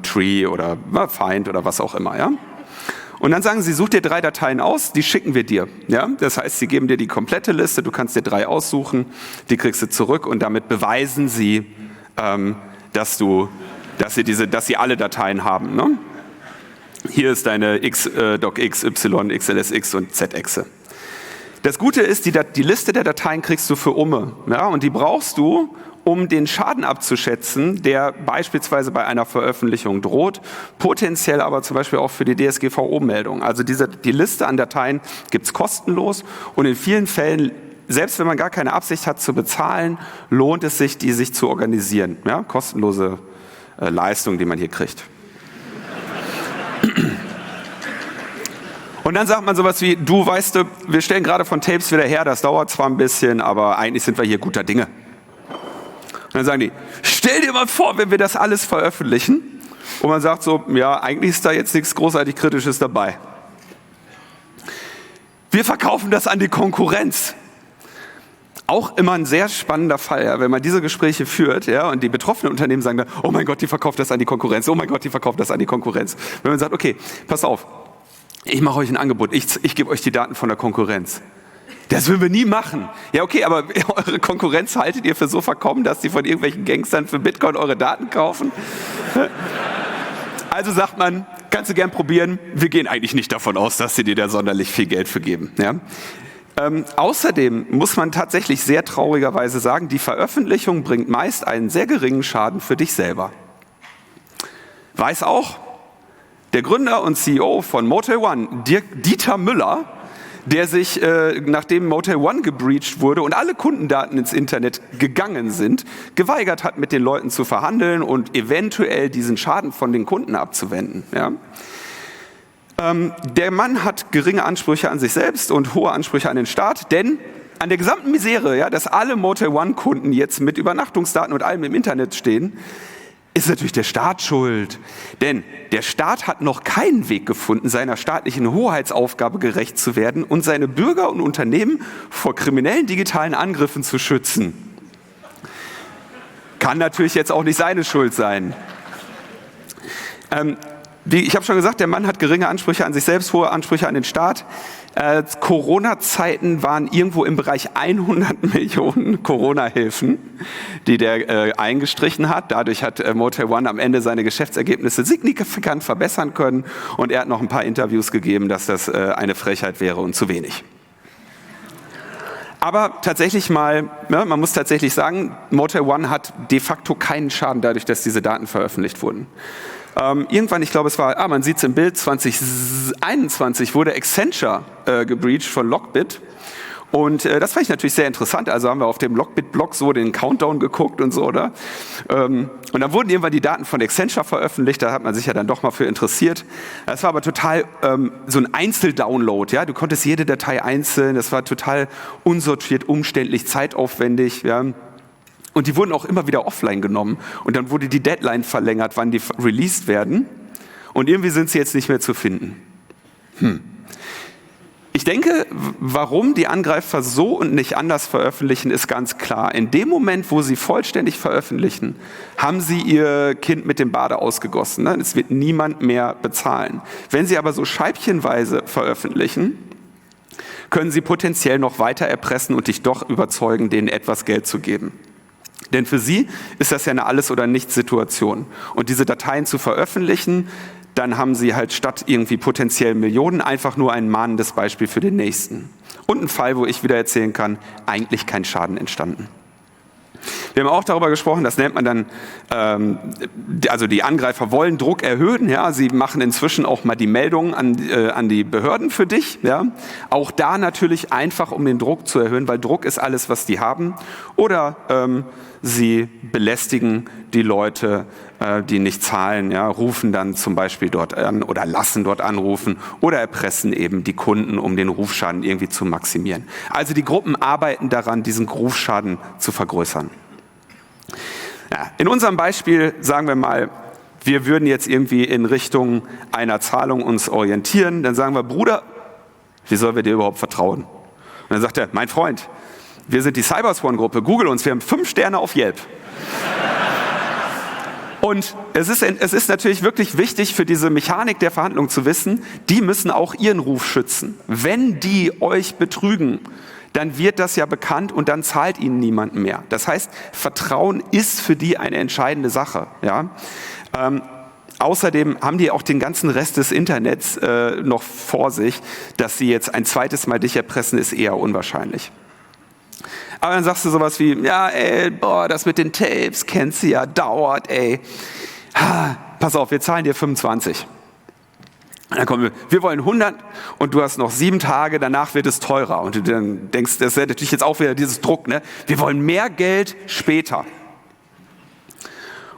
Tree oder Find oder was auch immer. Ja? Und dann sagen sie, such dir 3 Dateien aus, die schicken wir dir. Ja? Das heißt, sie geben dir die komplette Liste, du kannst dir 3 aussuchen, die kriegst du zurück und damit beweisen sie, dass sie alle Dateien haben. Ne? Hier ist deine docx, y, xlsx und zx. Das Gute ist, die Liste der Dateien kriegst du für Umme. Ja? Und die brauchst du, um den Schaden abzuschätzen, der beispielsweise bei einer Veröffentlichung droht, potenziell aber zum Beispiel auch für die DSGVO-Meldung. Also die Liste an Dateien gibt es kostenlos und in vielen Fällen, selbst wenn man gar keine Absicht hat zu bezahlen, lohnt es sich, die sich zu organisieren. Ja? Kostenlose Leistung, die man hier kriegt. Und dann sagt man sowas wie, du weißt, wir stellen gerade von Tapes wieder her, das dauert zwar ein bisschen, aber eigentlich sind wir hier guter Dinge. Und dann sagen die, stell dir mal vor, wenn wir das alles veröffentlichen. Und man sagt so, ja, eigentlich ist da jetzt nichts großartig Kritisches dabei. Wir verkaufen das an die Konkurrenz. Auch immer ein sehr spannender Fall, ja, wenn man diese Gespräche führt, ja, und die betroffenen Unternehmen sagen dann, oh mein Gott, die verkauft das an die Konkurrenz, oh mein Gott, die verkauft das an die Konkurrenz. Wenn man sagt, okay, pass auf, ich mache euch ein Angebot, ich gebe euch die Daten von der Konkurrenz. Das würden wir nie machen. Ja, okay, aber eure Konkurrenz haltet ihr für so verkommen, dass die von irgendwelchen Gangstern für Bitcoin eure Daten kaufen? Also sagt man, kannst du gern probieren, wir gehen eigentlich nicht davon aus, dass sie dir da sonderlich viel Geld für geben. Ja? Außerdem muss man tatsächlich sehr traurigerweise sagen, die Veröffentlichung bringt meist einen sehr geringen Schaden für dich selber. Weiß auch der Gründer und CEO von Motel One, Dieter Müller, der sich, nachdem Motel One gebreached wurde und alle Kundendaten ins Internet gegangen sind, geweigert hat, mit den Leuten zu verhandeln und eventuell diesen Schaden von den Kunden abzuwenden. Ja? Der Mann hat geringe Ansprüche an sich selbst und hohe Ansprüche an den Staat, denn an der gesamten Misere, ja, dass alle Motel One-Kunden jetzt mit Übernachtungsdaten und allem im Internet stehen, ist natürlich der Staat schuld. Denn der Staat hat noch keinen Weg gefunden, seiner staatlichen Hoheitsaufgabe gerecht zu werden und seine Bürger und Unternehmen vor kriminellen digitalen Angriffen zu schützen. Kann natürlich jetzt auch nicht seine Schuld sein. Ich habe schon gesagt, der Mann hat geringe Ansprüche an sich selbst, hohe Ansprüche an den Staat. Corona-Zeiten waren irgendwo im Bereich 100 Millionen Corona-Hilfen, die der eingestrichen hat. Dadurch hat Motel One am Ende seine Geschäftsergebnisse signifikant verbessern können. Und er hat noch ein paar Interviews gegeben, dass das eine Frechheit wäre und zu wenig. Aber tatsächlich mal, ne, man muss tatsächlich sagen, Motel One hat de facto keinen Schaden dadurch, dass diese Daten veröffentlicht wurden. Irgendwann, ich glaube es war, man sieht es im Bild, 2021 wurde Accenture gebreached von Lockbit. Und das fand ich natürlich sehr interessant. Also haben wir auf dem Lockbit-Blog so den Countdown geguckt und so, oder? Und dann wurden irgendwann die Daten von Accenture veröffentlicht. Da hat man sich ja dann doch mal für interessiert. Das war aber total so ein Einzeldownload. Ja? Du konntest jede Datei einzeln. Das war total unsortiert, umständlich, zeitaufwendig. Ja? Und die wurden auch immer wieder offline genommen. Und dann wurde die Deadline verlängert, wann die released werden. Und irgendwie sind sie jetzt nicht mehr zu finden. Ich denke, warum die Angreifer so und nicht anders veröffentlichen, ist ganz klar. In dem Moment, wo sie vollständig veröffentlichen, haben sie ihr Kind mit dem Bade ausgegossen. Es wird niemand mehr bezahlen. Wenn sie aber so scheibchenweise veröffentlichen, können sie potenziell noch weiter erpressen und dich doch überzeugen, denen etwas Geld zu geben. Denn für sie ist das ja eine Alles-oder-nichts-Situation. Und diese Dateien zu veröffentlichen, dann haben sie halt statt irgendwie potenziell Millionen einfach nur ein mahnendes Beispiel für den nächsten. Und ein Fall, wo ich wieder erzählen kann, eigentlich kein Schaden entstanden. Wir haben auch darüber gesprochen, das nennt man dann, also die Angreifer wollen Druck erhöhen, ja, sie machen inzwischen auch mal die Meldungen an die Behörden für dich, ja, auch da natürlich einfach, um den Druck zu erhöhen, weil Druck ist alles, was die haben, oder sie belästigen die Leute, die nicht zahlen, ja, rufen dann zum Beispiel dort an oder lassen dort anrufen oder erpressen eben die Kunden, um den Rufschaden irgendwie zu maximieren. Also die Gruppen arbeiten daran, diesen Rufschaden zu vergrößern. Ja, in unserem Beispiel sagen wir mal, wir würden jetzt irgendwie in Richtung einer Zahlung uns orientieren, dann sagen wir, Bruder, wie sollen wir dir überhaupt vertrauen? Und dann sagt er, mein Freund, wir sind die Cyberswan-Gruppe, Google uns, wir haben 5 Sterne auf Yelp. Und es ist natürlich wirklich wichtig für diese Mechanik der Verhandlung zu wissen, die müssen auch ihren Ruf schützen. Wenn die euch betrügen, dann wird das ja bekannt und dann zahlt ihnen niemand mehr. Das heißt, Vertrauen ist für die eine entscheidende Sache. Ja? Außerdem haben die auch den ganzen Rest des Internets noch vor sich, dass sie jetzt ein zweites Mal dich erpressen, ist eher unwahrscheinlich. Aber dann sagst du sowas wie, ja, ey, boah, das mit den Tapes, kennst du ja, dauert, ey. Pass auf, wir zahlen dir 25. Und dann kommen wir wollen 100 und du hast noch 7 Tage, danach wird es teurer. Und du dann denkst, das ist natürlich jetzt auch wieder dieses Druck, ne? Wir wollen mehr Geld später.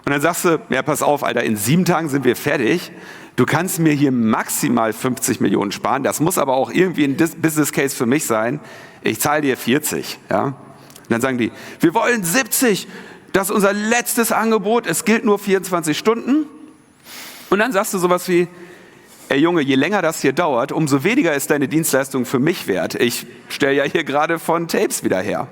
Und dann sagst du, ja, pass auf, Alter, in 7 Tagen sind wir fertig. Du kannst mir hier maximal 50 Millionen sparen. Das muss aber auch irgendwie ein Business Case für mich sein. Ich zahle dir 40. Ja? Und dann sagen die, wir wollen 70. Das ist unser letztes Angebot. Es gilt nur 24 Stunden. Und dann sagst du sowas wie, ey Junge, je länger das hier dauert, umso weniger ist deine Dienstleistung für mich wert. Ich stelle ja hier gerade von Tapes wieder her.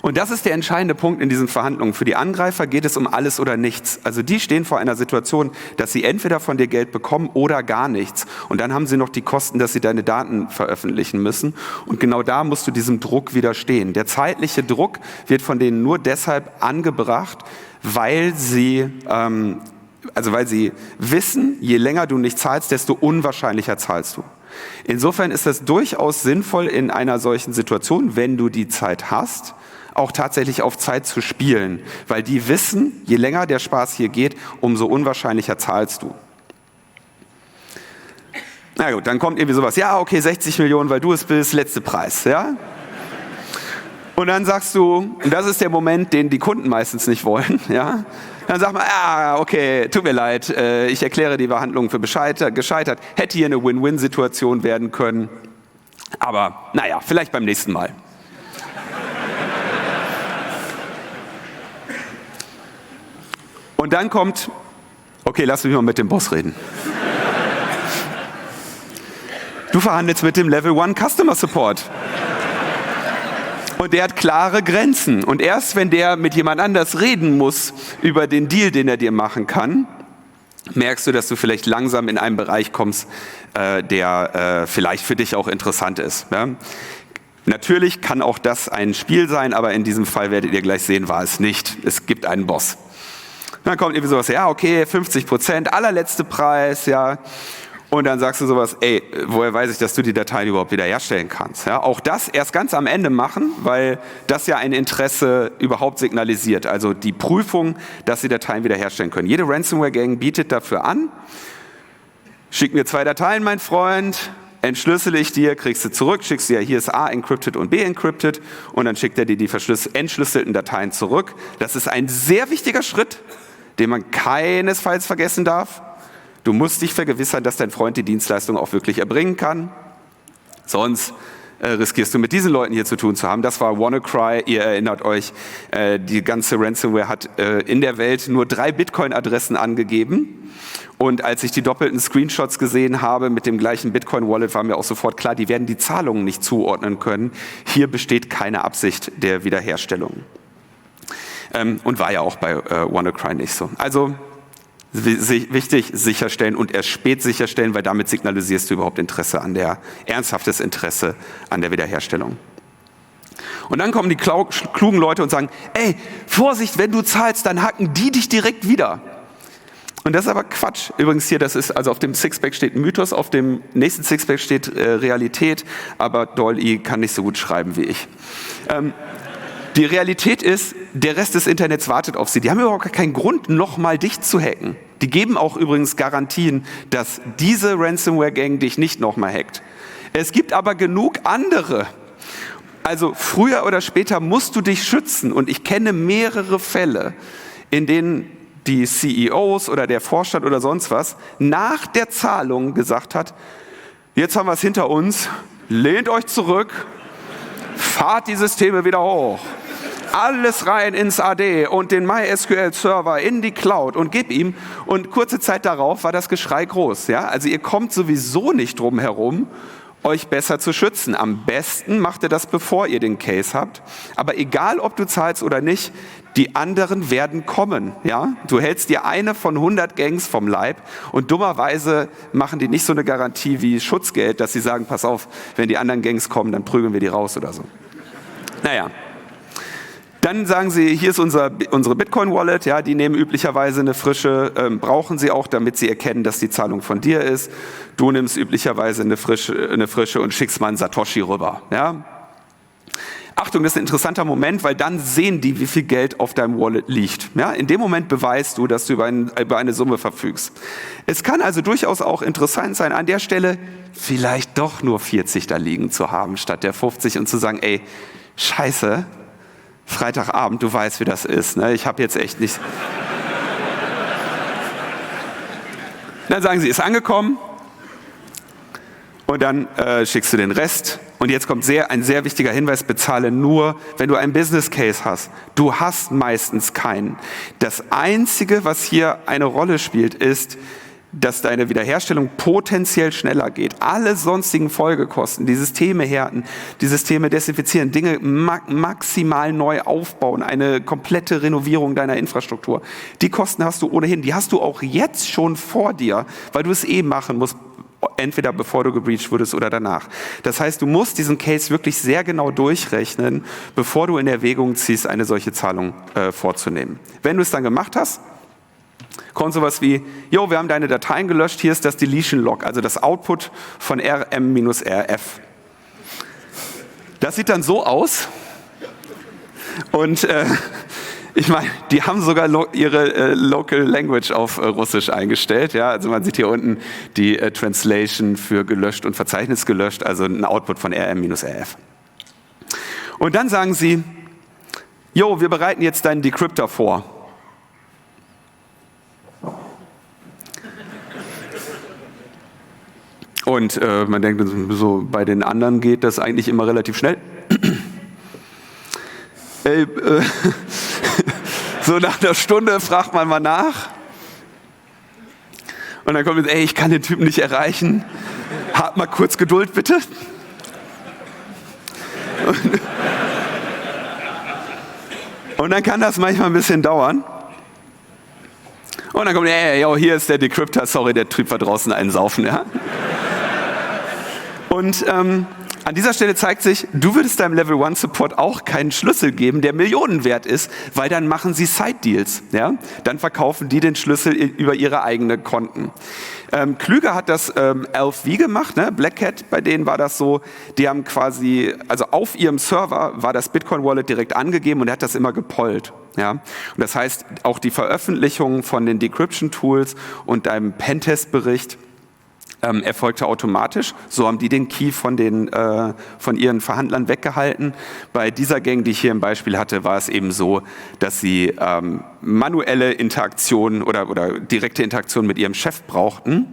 Und das ist der entscheidende Punkt in diesen Verhandlungen. Für die Angreifer geht es um alles oder nichts. Also die stehen vor einer Situation, dass sie entweder von dir Geld bekommen oder gar nichts. Und dann haben sie noch die Kosten, dass sie deine Daten veröffentlichen müssen. Und genau da musst du diesem Druck widerstehen. Der zeitliche Druck wird von denen nur deshalb angebracht, weil sie wissen, je länger du nicht zahlst, desto unwahrscheinlicher zahlst du. Insofern ist es durchaus sinnvoll in einer solchen Situation, wenn du die Zeit hast, auch tatsächlich auf Zeit zu spielen, weil die wissen, je länger der Spaß hier geht, umso unwahrscheinlicher zahlst du. Na gut, dann kommt irgendwie sowas, ja okay, 60 Millionen, weil du es bist, letzte Preis, ja? Und dann sagst du, und das ist der Moment, den die Kunden meistens nicht wollen, ja? Dann sagt man, okay, tut mir leid, ich erkläre die Behandlung für gescheitert, hätte hier eine Win-Win-Situation werden können, aber naja, vielleicht beim nächsten Mal. Und dann kommt, okay, lass mich mal mit dem Boss reden. Du verhandelst mit dem Level 1 Customer Support. Und der hat klare Grenzen. Und erst wenn der mit jemand anders reden muss über den Deal, den er dir machen kann, merkst du, dass du vielleicht langsam in einen Bereich kommst, der vielleicht für dich auch interessant ist. Ja? Natürlich kann auch das ein Spiel sein, aber in diesem Fall werdet ihr gleich sehen, war es nicht. Es gibt einen Boss. Dann kommt irgendwie sowas, ja okay, 50%, allerletzte Preis, ja. Und dann sagst du sowas, ey, woher weiß ich, dass du die Dateien überhaupt wiederherstellen kannst? Ja, auch das erst ganz am Ende machen, weil das ja ein Interesse überhaupt signalisiert. Also die Prüfung, dass sie Dateien wiederherstellen können. Jede Ransomware-Gang bietet dafür an, schick mir 2 Dateien, mein Freund, entschlüssele ich dir, kriegst du zurück, schickst dir, hier ist A encrypted und B encrypted und dann schickt er dir die entschlüsselten Dateien zurück. Das ist ein sehr wichtiger Schritt, den man keinesfalls vergessen darf. Du musst dich vergewissern, dass dein Freund die Dienstleistung auch wirklich erbringen kann. Sonst riskierst du mit diesen Leuten hier zu tun zu haben. Das war WannaCry. Ihr erinnert euch, die ganze Ransomware hat in der Welt nur 3 Bitcoin-Adressen angegeben. Und als ich die doppelten Screenshots gesehen habe mit dem gleichen Bitcoin-Wallet, war mir auch sofort klar, die werden die Zahlungen nicht zuordnen können. Hier besteht keine Absicht der Wiederherstellung. Und war ja auch bei WannaCry nicht so. Also wichtig, sicherstellen und erst spät sicherstellen, weil damit signalisierst du überhaupt ernsthaftes Interesse an der Wiederherstellung. Und dann kommen die klugen Leute und sagen, ey, Vorsicht, wenn du zahlst, dann hacken die dich direkt wieder. Und das ist aber Quatsch. Übrigens hier, das ist, also auf dem Sixpack steht Mythos, auf dem nächsten Sixpack steht Realität, aber Doyle kann nicht so gut schreiben wie ich. Die Realität ist, der Rest des Internets wartet auf sie. Die haben überhaupt keinen Grund, nochmal dich zu hacken. Die geben auch übrigens Garantien, dass diese Ransomware-Gang dich nicht nochmal hackt. Es gibt aber genug andere. Also früher oder später musst du dich schützen. Und ich kenne mehrere Fälle, in denen die CEOs oder der Vorstand oder sonst was nach der Zahlung gesagt hat, jetzt haben wir es hinter uns, lehnt euch zurück, fahrt die Systeme wieder hoch. Alles rein ins AD und den MySQL-Server in die Cloud und gib ihm. Und kurze Zeit darauf war das Geschrei groß. Ja? Also ihr kommt sowieso nicht drum herum, euch besser zu schützen. Am besten macht ihr das, bevor ihr den Case habt. Aber egal, ob du zahlst oder nicht, die anderen werden kommen. Ja? Du hältst dir eine von 100 Gangs vom Leib und dummerweise machen die nicht so eine Garantie wie Schutzgeld, dass sie sagen, pass auf, wenn die anderen Gangs kommen, dann prügeln wir die raus oder so. Naja. Dann sagen sie, hier ist unsere Bitcoin-Wallet, ja, die nehmen üblicherweise eine frische, brauchen sie auch, damit sie erkennen, dass die Zahlung von dir ist. Du nimmst üblicherweise eine frische und schickst mal einen Satoshi rüber. Ja. Achtung, das ist ein interessanter Moment, weil dann sehen die, wie viel Geld auf deinem Wallet liegt. Ja, in dem Moment beweist du, dass du über eine Summe verfügst. Es kann also durchaus auch interessant sein, an der Stelle vielleicht doch nur 40 da liegen zu haben, statt der 50 und zu sagen, ey, scheiße, Freitagabend, du weißt, wie das ist. Ne? Ich habe jetzt echt nichts. Dann sagen sie, ist angekommen. Und dann schickst du den Rest. Und jetzt kommt ein sehr wichtiger Hinweis, bezahle nur, wenn du einen Business Case hast. Du hast meistens keinen. Das Einzige, was hier eine Rolle spielt, ist, dass deine Wiederherstellung potenziell schneller geht. Alle sonstigen Folgekosten, die Systeme härten, die Systeme desinfizieren, Dinge maximal neu aufbauen, eine komplette Renovierung deiner Infrastruktur. Die Kosten hast du ohnehin, die hast du auch jetzt schon vor dir, weil du es machen musst, entweder bevor du gebreached wurdest oder danach. Das heißt, du musst diesen Case wirklich sehr genau durchrechnen, bevor du in Erwägung ziehst, eine solche Zahlung vorzunehmen. Wenn du es dann gemacht hast, kommt sowas wie, jo, wir haben deine Dateien gelöscht, hier ist das Deletion Log, also das Output von RM-RF. Das sieht dann so aus und ich meine, die haben sogar ihre Local Language auf Russisch eingestellt. Ja? Also man sieht hier unten die Translation für gelöscht und Verzeichnis gelöscht, also ein Output von RM-RF. Und dann sagen sie, jo, wir bereiten jetzt deinen Decryptor vor. Und man denkt, so bei den anderen geht das eigentlich immer relativ schnell. So nach einer Stunde fragt man mal nach. Und dann kommt jetzt, ich kann den Typen nicht erreichen. Habt mal kurz Geduld, bitte. Und dann kann das manchmal ein bisschen dauern. Und dann kommt, hier ist der Decryptor, sorry, der Typ war draußen einen saufen, ja. Und an dieser Stelle zeigt sich, du würdest deinem Level 1 Support auch keinen Schlüssel geben, der Millionen wert ist, weil dann machen sie Side Deals. Ja? Dann verkaufen die den Schlüssel über ihre eigenen Konten. Klüger hat das LV gemacht, ne? Black Cat, bei denen war das so, die haben quasi, also auf ihrem Server war das Bitcoin-Wallet direkt angegeben und er hat das immer gepollt. Ja? Und das heißt, auch die Veröffentlichung von den Decryption-Tools und einem Pentest-Bericht erfolgte automatisch. So haben die den Key von ihren Verhandlern weggehalten. Bei dieser Gang, die ich hier im Beispiel hatte, war es eben so, dass sie manuelle Interaktion oder direkte Interaktion mit ihrem Chef brauchten.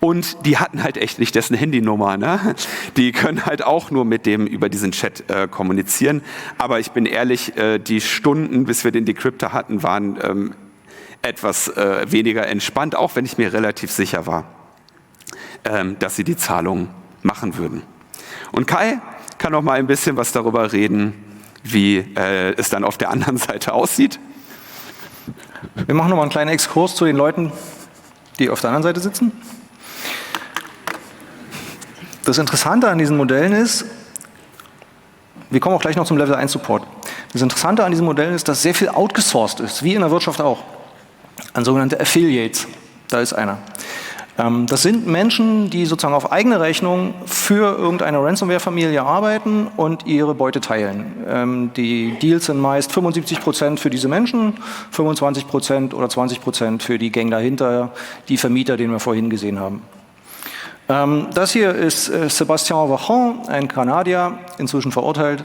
Und die hatten halt echt nicht dessen Handynummer. Ne? Die können halt auch nur mit dem über diesen Chat kommunizieren. Aber ich bin ehrlich, die Stunden, bis wir den Decryptor hatten, waren etwas weniger entspannt, auch wenn ich mir relativ sicher war, dass sie die Zahlung machen würden. Und Kai kann noch mal ein bisschen was darüber reden, wie es dann auf der anderen Seite aussieht. Wir machen noch mal einen kleinen Exkurs zu den Leuten, die auf der anderen Seite sitzen. Das Interessante an diesen Modellen ist, wir kommen auch gleich noch zum Level 1 Support. Das Interessante an diesen Modellen ist, dass sehr viel outgesourced ist, wie in der Wirtschaft auch, an sogenannte Affiliates. Da ist einer. Das sind Menschen, die sozusagen auf eigene Rechnung für irgendeine Ransomware-Familie arbeiten und ihre Beute teilen. Die Deals sind meist 75% für diese Menschen, 25% oder 20% für die Gang dahinter, die Vermieter, den wir vorhin gesehen haben. Das hier ist Sébastien Vachon, ein Kanadier, inzwischen verurteilt.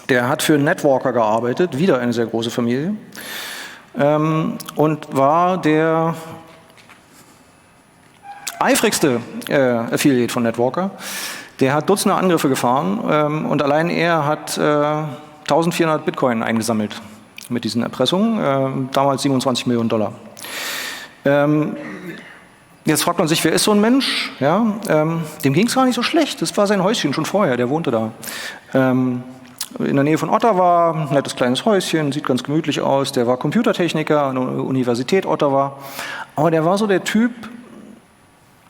Der hat für Netwalker gearbeitet, wieder eine sehr große Familie, und war der eifrigste Affiliate von Netwalker. Der hat Dutzende Angriffe gefahren und allein er hat 1400 Bitcoin eingesammelt mit diesen Erpressungen, damals 27 Millionen Dollar. Jetzt fragt man sich, wer ist so ein Mensch? Ja, dem ging es gar nicht so schlecht, das war sein Häuschen schon vorher, der wohnte da. In der Nähe von Ottawa, nettes kleines Häuschen, sieht ganz gemütlich aus, der war Computertechniker an der Universität Ottawa, aber der war so der Typ,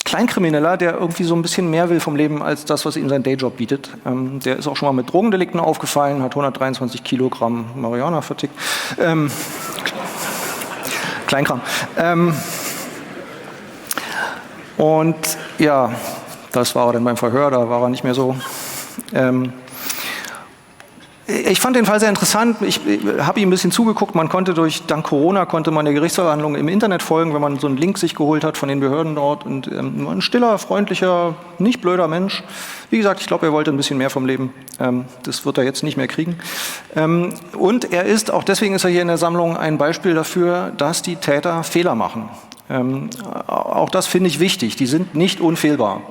Kleinkrimineller, der irgendwie so ein bisschen mehr will vom Leben als das, was ihm sein Dayjob bietet. Der ist auch schon mal mit Drogendelikten aufgefallen, hat 123 Kilogramm Marihuana vertickt. Kleinkram. Und ja, das war er dann beim Verhör, da war er nicht mehr so. Ich fand den Fall sehr interessant. Ich habe ihm ein bisschen zugeguckt. Man konnte dank Corona konnte man der Gerichtsverhandlung im Internet folgen, wenn man so einen Link sich geholt hat von den Behörden dort. Und ein stiller, freundlicher, nicht blöder Mensch. Wie gesagt, ich glaube, er wollte ein bisschen mehr vom Leben. Das wird er jetzt nicht mehr kriegen. Und er ist, auch deswegen ist er hier in der Sammlung, ein Beispiel dafür, dass die Täter Fehler machen. Auch das finde ich wichtig, die sind nicht unfehlbar.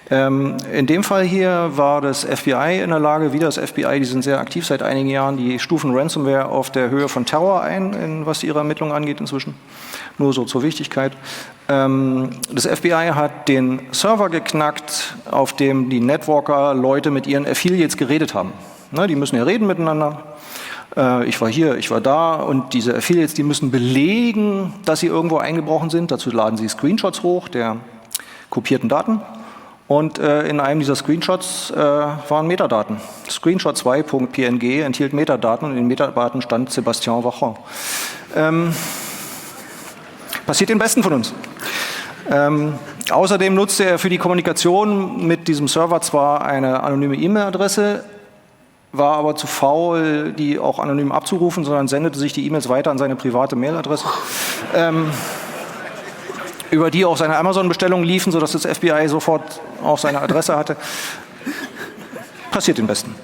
In dem Fall hier war das FBI in der Lage, wie das FBI, die sind sehr aktiv seit einigen Jahren, die stufen Ransomware auf der Höhe von Terror ein, was ihre Ermittlungen angeht inzwischen. Nur so zur Wichtigkeit. Das FBI hat den Server geknackt, auf dem die Netwalker-Leute mit ihren Affiliates geredet haben. Die müssen ja reden miteinander. Ich war hier, ich war da und diese Affiliates, die müssen belegen, dass sie irgendwo eingebrochen sind. Dazu laden sie Screenshots hoch der kopierten Daten und in einem dieser Screenshots waren Metadaten. Screenshot 2.png enthielt Metadaten und in den Metadaten stand Sébastien Vachon. Passiert den Besten von uns. Außerdem nutzte er für die Kommunikation mit diesem Server zwar eine anonyme E-Mail-Adresse, war aber zu faul, die auch anonym abzurufen, sondern sendete sich die E-Mails weiter an seine private Mailadresse, über die auch seine Amazon-Bestellungen liefen, sodass das FBI sofort auch seine Adresse hatte. Passiert den Besten.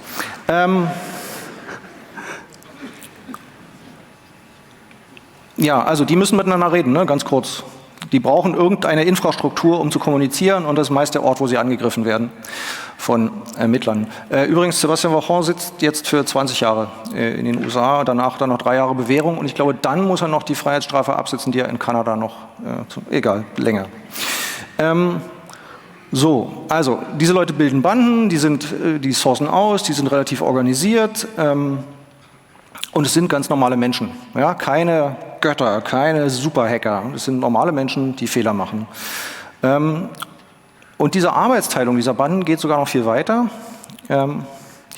Ja, also die müssen miteinander reden, ne? Ganz kurz. Die brauchen irgendeine Infrastruktur, um zu kommunizieren, und das ist meist der Ort, wo sie angegriffen werden von Ermittlern. Übrigens, Sébastien Vachon sitzt jetzt für 20 Jahre in den USA, danach dann noch 3 Jahre Bewährung, und ich glaube, dann muss er noch die Freiheitsstrafe absitzen, die er in Kanada noch, länger. So, also diese Leute bilden Banden, die sourcen aus, die sind relativ organisiert, und es sind ganz normale Menschen, ja, keine Götter, keine Superhacker. Es sind normale Menschen, die Fehler machen. Und diese Arbeitsteilung dieser Banden geht sogar noch viel weiter.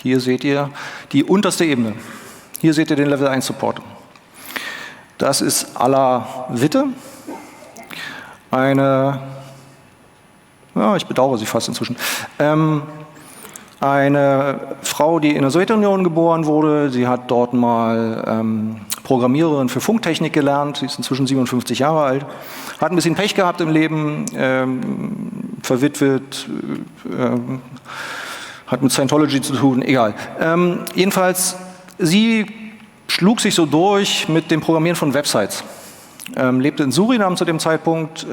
Hier seht ihr die unterste Ebene. Hier seht ihr den Level 1 Support. Das ist à la Witte. ich bedauere sie fast inzwischen, eine Frau, die in der Sowjetunion geboren wurde. Sie hat dort mal Programmiererin für Funktechnik gelernt. Sie ist inzwischen 57 Jahre alt. Hat ein bisschen Pech gehabt im Leben, verwitwet, hat mit Scientology zu tun, egal. Jedenfalls, sie schlug sich so durch mit dem Programmieren von Websites. Lebte in Suriname zu dem Zeitpunkt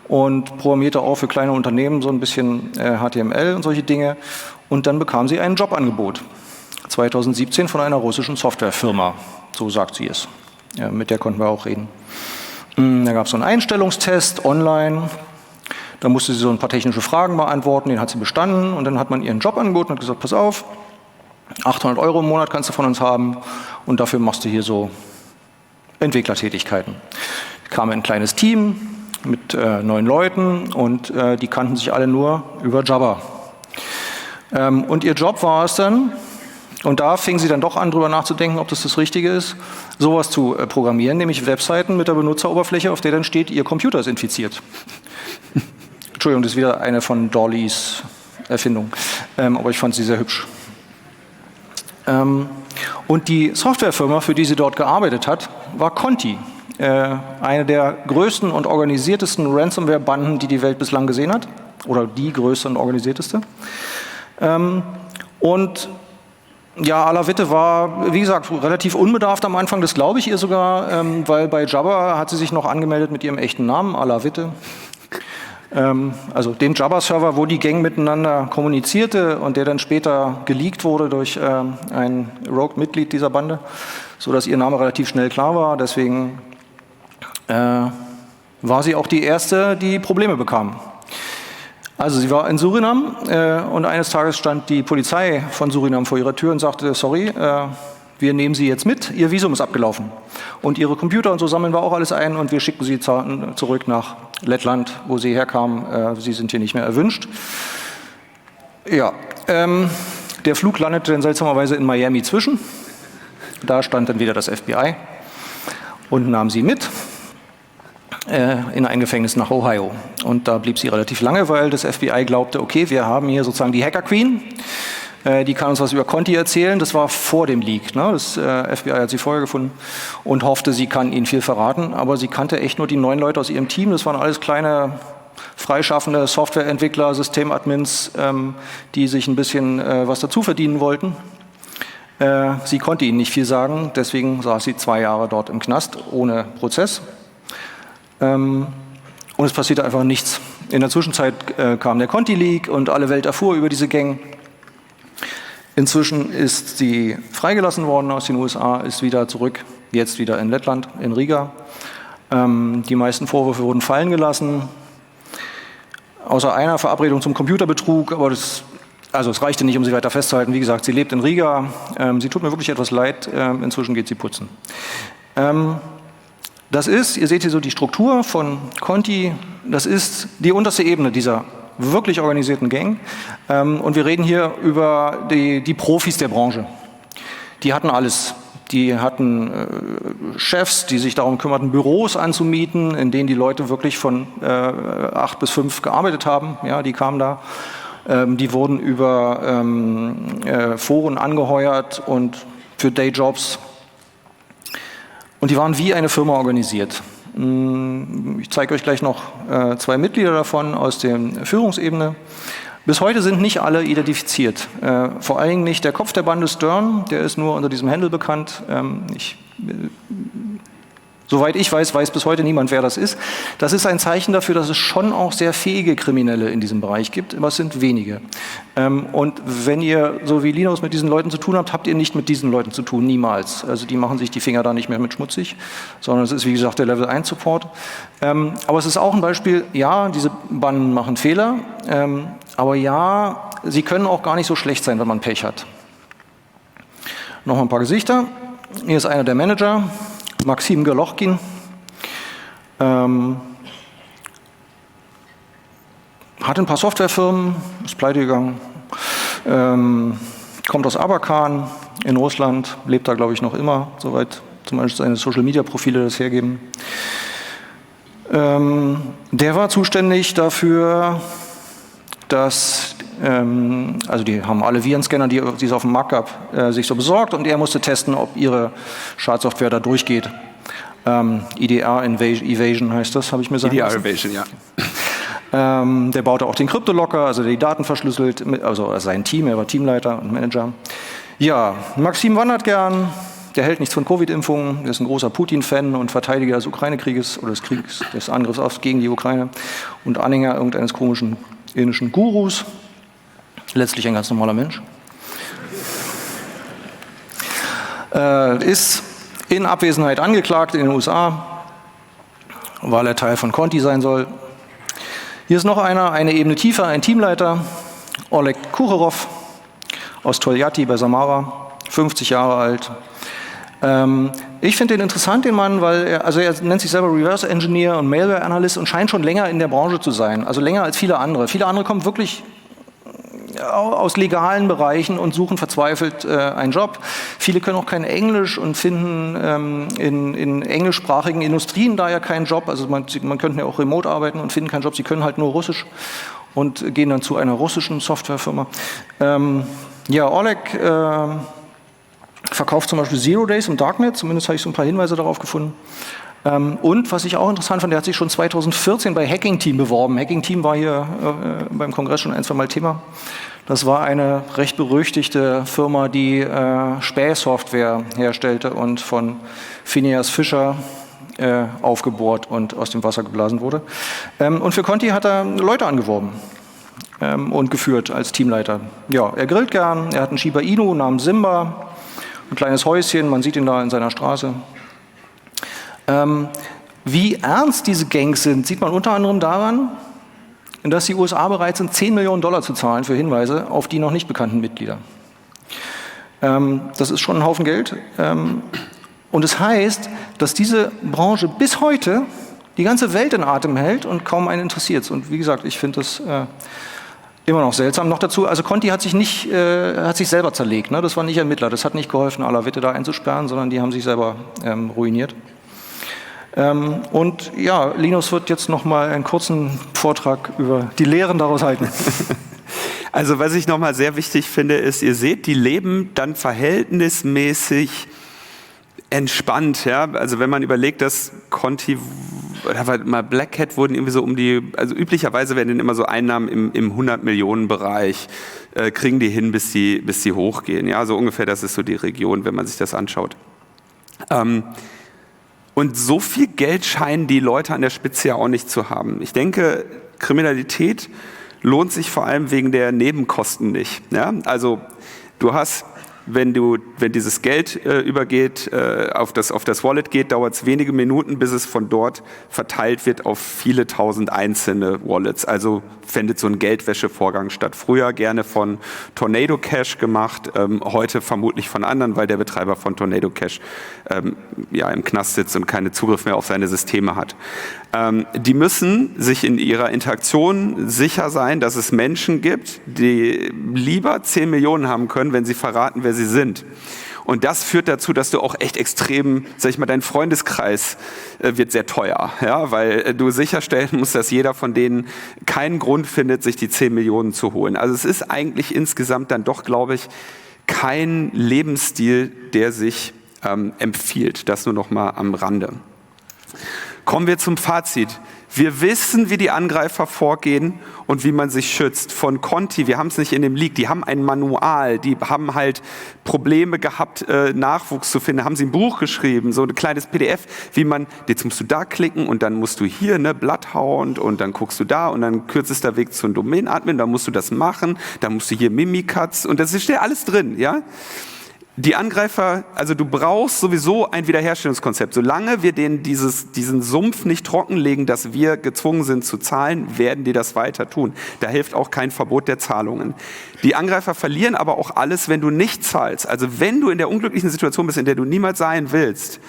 und programmierte auch für kleine Unternehmen so ein bisschen HTML und solche Dinge. Und dann bekam sie ein Jobangebot, 2017 von einer russischen Softwarefirma, so sagt sie es. Mit der konnten wir auch reden. Da gab es so einen Einstellungstest online, da musste sie so ein paar technische Fragen beantworten, den hat sie bestanden und dann hat man ihr einen Job angeboten und hat gesagt, pass auf, 800 € im Monat kannst du von uns haben und dafür machst du hier so Entwicklertätigkeiten. Ich kam in ein kleines Team mit 9 Leuten und die kannten sich alle nur über Jabber. Und ihr Job war es dann, und da fing sie dann doch an, drüber nachzudenken, ob das Richtige ist, sowas zu programmieren, nämlich Webseiten mit der Benutzeroberfläche, auf der dann steht, ihr Computer ist infiziert. Entschuldigung, das ist wieder eine von Dorleys Erfindung, aber ich fand sie sehr hübsch. Und die Softwarefirma, für die sie dort gearbeitet hat, war Conti. Eine der größten und organisiertesten Ransomware-Banden, die die Welt bislang gesehen hat. Oder die größte und organisierteste. Und ja, Alawitte war, wie gesagt, relativ unbedarft am Anfang. Das glaube ich ihr sogar, weil bei Jabber hat sie sich noch angemeldet mit ihrem echten Namen, Alawitte. Also dem Jabber-Server, wo die Gang miteinander kommunizierte und der dann später geleakt wurde durch ein Rogue-Mitglied dieser Bande, sodass ihr Name relativ schnell klar war. Deswegen war sie auch die Erste, die Probleme bekam. Also sie war in Suriname und eines Tages stand die Polizei von Suriname vor ihrer Tür und sagte, sorry, wir nehmen Sie jetzt mit, Ihr Visum ist abgelaufen. Und Ihre Computer und so sammeln wir auch alles ein und wir schicken Sie zurück nach Lettland, wo Sie herkamen. Sie sind hier nicht mehr erwünscht. Ja, der Flug landete dann seltsamerweise in Miami zwischen. Da stand dann wieder das FBI und nahm sie mit in ein Gefängnis nach Ohio. Und da blieb sie relativ lange, weil das FBI glaubte, okay, wir haben hier sozusagen die Hacker Queen, die kann uns was über Conti erzählen. Das war vor dem Leak. Ne? Das FBI hat sie vorher gefunden und hoffte, sie kann ihnen viel verraten. Aber sie kannte echt nur die 9 Leute aus ihrem Team. Das waren alles kleine, freischaffende Softwareentwickler, Systemadmins, die sich ein bisschen was dazu verdienen wollten. Sie konnte ihnen nicht viel sagen, deswegen saß sie 2 Jahre dort im Knast, ohne Prozess. Und es passierte einfach nichts. In der Zwischenzeit kam der Conti-Leak und alle Welt erfuhr über diese Gang. Inzwischen ist sie freigelassen worden aus den USA, ist wieder zurück, jetzt wieder in Lettland, in Riga. Die meisten Vorwürfe wurden fallen gelassen, außer einer Verabredung zum Computerbetrug, aber es reichte nicht, um sie weiter festzuhalten. Wie gesagt, sie lebt in Riga, sie tut mir wirklich etwas leid, inzwischen geht sie putzen. Das ist, ihr seht hier so die Struktur von Conti, das ist die unterste Ebene dieser wirklich organisierten Gang. Und wir reden hier über die Profis der Branche. Die hatten alles. Die hatten Chefs, die sich darum kümmerten, Büros anzumieten, in denen die Leute wirklich von 8 bis 5 gearbeitet haben. Ja, die kamen da. Die wurden über Foren angeheuert und für Dayjobs. Und die waren wie eine Firma organisiert. Ich zeige euch gleich noch 2 Mitglieder davon aus der Führungsebene. Bis heute sind nicht alle identifiziert. Vor allen Dingen nicht der Kopf der Bande Stern, der ist nur unter diesem Handle bekannt. Soweit ich weiß, weiß bis heute niemand, wer das ist. Das ist ein Zeichen dafür, dass es schon auch sehr fähige Kriminelle in diesem Bereich gibt, aber es sind wenige. Und wenn ihr, so wie Linus, mit diesen Leuten zu tun habt, habt ihr nicht mit diesen Leuten zu tun, niemals. Also die machen sich die Finger da nicht mehr mit schmutzig, sondern es ist, wie gesagt, der Level 1 Support. Aber es ist auch ein Beispiel, ja, diese Banden machen Fehler, aber ja, sie können auch gar nicht so schlecht sein, wenn man Pech hat. Noch ein paar Gesichter. Hier ist einer der Manager. Maxim Gelochkin, hat ein paar Softwarefirmen, ist pleite gegangen, kommt aus Abakan in Russland, lebt da glaube ich noch immer, soweit zumindest seine Social-Media-Profile das hergeben. Der war zuständig dafür, dass, also die haben alle Virenscanner, die es auf dem Markt gab, sich so besorgt, und er musste testen, ob ihre Schadsoftware da durchgeht. EDR Evasion heißt das, habe ich mir sagen lassen. EDR Evasion, ja. Der baute auch den Kryptolocker, also die Daten verschlüsselt, also sein Team, er war Teamleiter und Manager. Ja, Maxim wandert gern, der hält nichts von Covid-Impfungen, der ist ein großer Putin-Fan und Verteidiger des Ukraine-Krieges oder des Angriffs gegen die Ukraine und Anhänger irgendeines komischen indischen Gurus. Letztlich ein ganz normaler Mensch. Ist in Abwesenheit angeklagt in den USA, weil er Teil von Conti sein soll. Hier ist noch einer, eine Ebene tiefer, ein Teamleiter, Oleg Kucherov aus Toljatti bei Samara, 50 Jahre alt. Ich finde den interessant, den Mann, weil er nennt sich selber Reverse Engineer und Malware Analyst und scheint schon länger in der Branche zu sein, also länger als viele andere. Viele andere kommen wirklich aus legalen Bereichen und suchen verzweifelt einen Job. Viele können auch kein Englisch und finden in englischsprachigen Industrien daher keinen Job. Also man könnte ja auch remote arbeiten und finden keinen Job. Sie können halt nur Russisch und gehen dann zu einer russischen Softwarefirma. Ja, Oleg verkauft zum Beispiel Zero Days im Darknet. Zumindest habe ich so ein paar Hinweise darauf gefunden. Und was ich auch interessant fand, der hat sich schon 2014 bei Hacking Team beworben. Hacking Team war hier beim Kongress schon ein, zwei Mal Thema. Das war eine recht berüchtigte Firma, die Spähsoftware herstellte und von Phineas Fischer aufgebohrt und aus dem Wasser geblasen wurde. Und für Conti hat er Leute angeworben und geführt als Teamleiter. Ja, er grillt gern, er hat einen Shiba Inu namens Simba, ein kleines Häuschen, man sieht ihn da in seiner Straße. Wie ernst diese Gangs sind, sieht man unter anderem daran, dass die USA bereit sind, $10 Millionen zu zahlen für Hinweise auf die noch nicht bekannten Mitglieder. Das ist schon ein Haufen Geld. Und es heißt, dass diese Branche bis heute die ganze Welt in Atem hält und kaum einen interessiert. Und wie gesagt, ich finde das immer noch seltsam. Noch dazu, also Conti hat sich selber zerlegt. Ne? Das waren nicht Ermittler, das hat nicht geholfen, Alavette da einzusperren, sondern die haben sich selber ruiniert. Und ja, Linus wird jetzt noch mal einen kurzen Vortrag über die Lehren daraus halten. Also was ich noch mal sehr wichtig finde, ist, ihr seht, die leben dann verhältnismäßig entspannt. Ja? Also wenn man überlegt, dass Conti, mal Black Hat wurden irgendwie so also üblicherweise werden immer so Einnahmen im 100-Millionen-Bereich, kriegen die hin, bis sie hochgehen. Ja? So ungefähr, das ist so die Region, wenn man sich das anschaut. Und so viel Geld scheinen die Leute an der Spitze ja auch nicht zu haben. Ich denke, Kriminalität lohnt sich vor allem wegen der Nebenkosten nicht. Ja? Also du hast, wenn dieses Geld übergeht, auf das Wallet geht, dauert es wenige Minuten, bis es von dort verteilt wird auf viele tausend einzelne Wallets. Also findet so ein Geldwäschevorgang statt. Früher gerne von Tornado Cash gemacht, heute vermutlich von anderen, weil der Betreiber von Tornado Cash im Knast sitzt und keinen Zugriff mehr auf seine Systeme hat. Die müssen sich in ihrer Interaktion sicher sein, dass es Menschen gibt, die lieber 10 Millionen haben können, wenn sie verraten, wer sie sind. Und das führt dazu, dass du auch echt extrem, sag ich mal, dein Freundeskreis wird sehr teuer, ja, weil du sicherstellen musst, dass jeder von denen keinen Grund findet, sich die 10 Millionen zu holen. Also es ist eigentlich insgesamt dann doch, glaube ich, kein Lebensstil, der sich empfiehlt. Das nur noch mal am Rande. Kommen wir zum Fazit. Wir wissen, wie die Angreifer vorgehen und wie man sich schützt. Von Conti, wir haben es nicht in dem Leak, die haben ein Manual, die haben halt Probleme gehabt, Nachwuchs zu finden, haben sie ein Buch geschrieben, so ein kleines PDF, jetzt musst du da klicken und dann musst du hier, ne, Bloodhound und dann guckst du da und dann kürzester Weg zum Domain-Admin, dann musst du das machen, dann musst du hier Mimikatz und das ist ja alles drin, ja. Die Angreifer, also du brauchst sowieso ein Wiederherstellungskonzept. Solange wir denen diesen Sumpf nicht trockenlegen, dass wir gezwungen sind zu zahlen, werden die das weiter tun. Da hilft auch kein Verbot der Zahlungen. Die Angreifer verlieren aber auch alles, wenn du nicht zahlst. Also wenn du in der unglücklichen Situation bist, in der du niemals sein willst,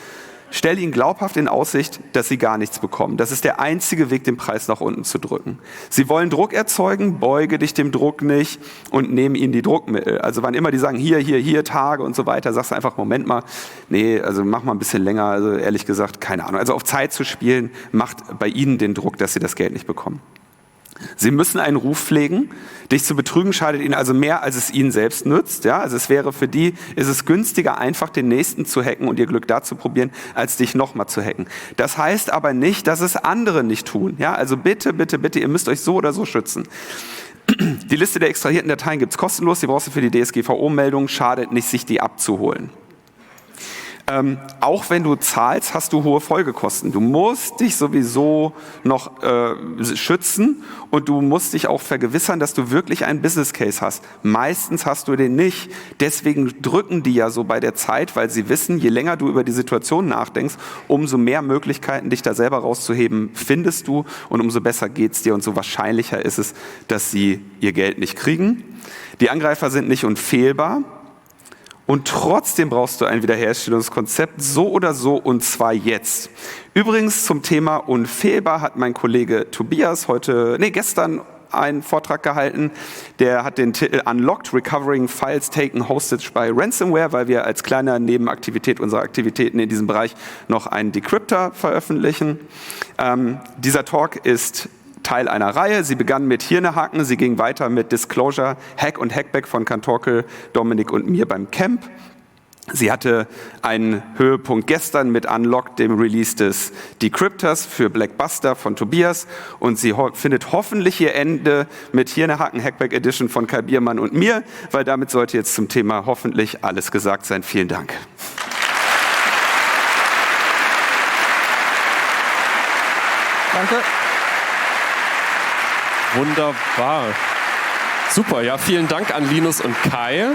Stell ihnen glaubhaft in Aussicht, dass sie gar nichts bekommen. Das ist der einzige Weg, den Preis nach unten zu drücken. Sie wollen Druck erzeugen, beuge dich dem Druck nicht und nehme ihnen die Druckmittel. Also wann immer die sagen, hier, Tage und so weiter, sagst du einfach, Moment mal, nee, also mach mal ein bisschen länger. Also ehrlich gesagt, keine Ahnung. Also auf Zeit zu spielen, macht bei ihnen den Druck, dass sie das Geld nicht bekommen. Sie müssen einen Ruf pflegen. Dich zu betrügen schadet ihnen also mehr, als es ihnen selbst nützt. Ja, also es wäre für die, ist es günstiger, einfach den Nächsten zu hacken und ihr Glück da zu probieren, als dich nochmal zu hacken. Das heißt aber nicht, dass es andere nicht tun. Ja, also bitte, ihr müsst euch so oder so schützen. Die Liste der extrahierten Dateien gibt es kostenlos. Die brauchst du für die DSGVO-Meldung. Schadet nicht, sich die abzuholen. Auch wenn du zahlst, hast du hohe Folgekosten. Du musst dich sowieso noch schützen und du musst dich auch vergewissern, dass du wirklich einen Business Case hast. Meistens hast du den nicht. Deswegen drücken die ja so bei der Zeit, weil sie wissen, je länger du über die Situation nachdenkst, umso mehr Möglichkeiten, dich da selber rauszuheben, findest du und umso besser geht's dir und so wahrscheinlicher ist es, dass sie ihr Geld nicht kriegen. Die Angreifer sind nicht unfehlbar. Und trotzdem brauchst du ein Wiederherstellungskonzept, so oder so, und zwar jetzt. Übrigens zum Thema unfehlbar hat mein Kollege Tobias gestern einen Vortrag gehalten. Der hat den Titel Unlocked Recovering Files Taken Hostage by Ransomware, weil wir als kleine Nebenaktivität unserer Aktivitäten in diesem Bereich noch einen Decryptor veröffentlichen. Dieser Talk ist Teil einer Reihe. Sie begann mit Hirnehaken, sie ging weiter mit Disclosure, Hack und Hackback von Kantorkel, Dominik und mir beim Camp. Sie hatte einen Höhepunkt gestern mit Unlocked, dem Release des Decryptors für Blackbuster von Tobias. Und sie findet hoffentlich ihr Ende mit Hirnehaken Hackback Edition von Kai Biermann und mir, weil damit sollte jetzt zum Thema hoffentlich alles gesagt sein. Vielen Dank. Danke. Wunderbar. Super, ja, vielen Dank an Linus und Kai.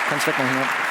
Kannst wegmachen, ja.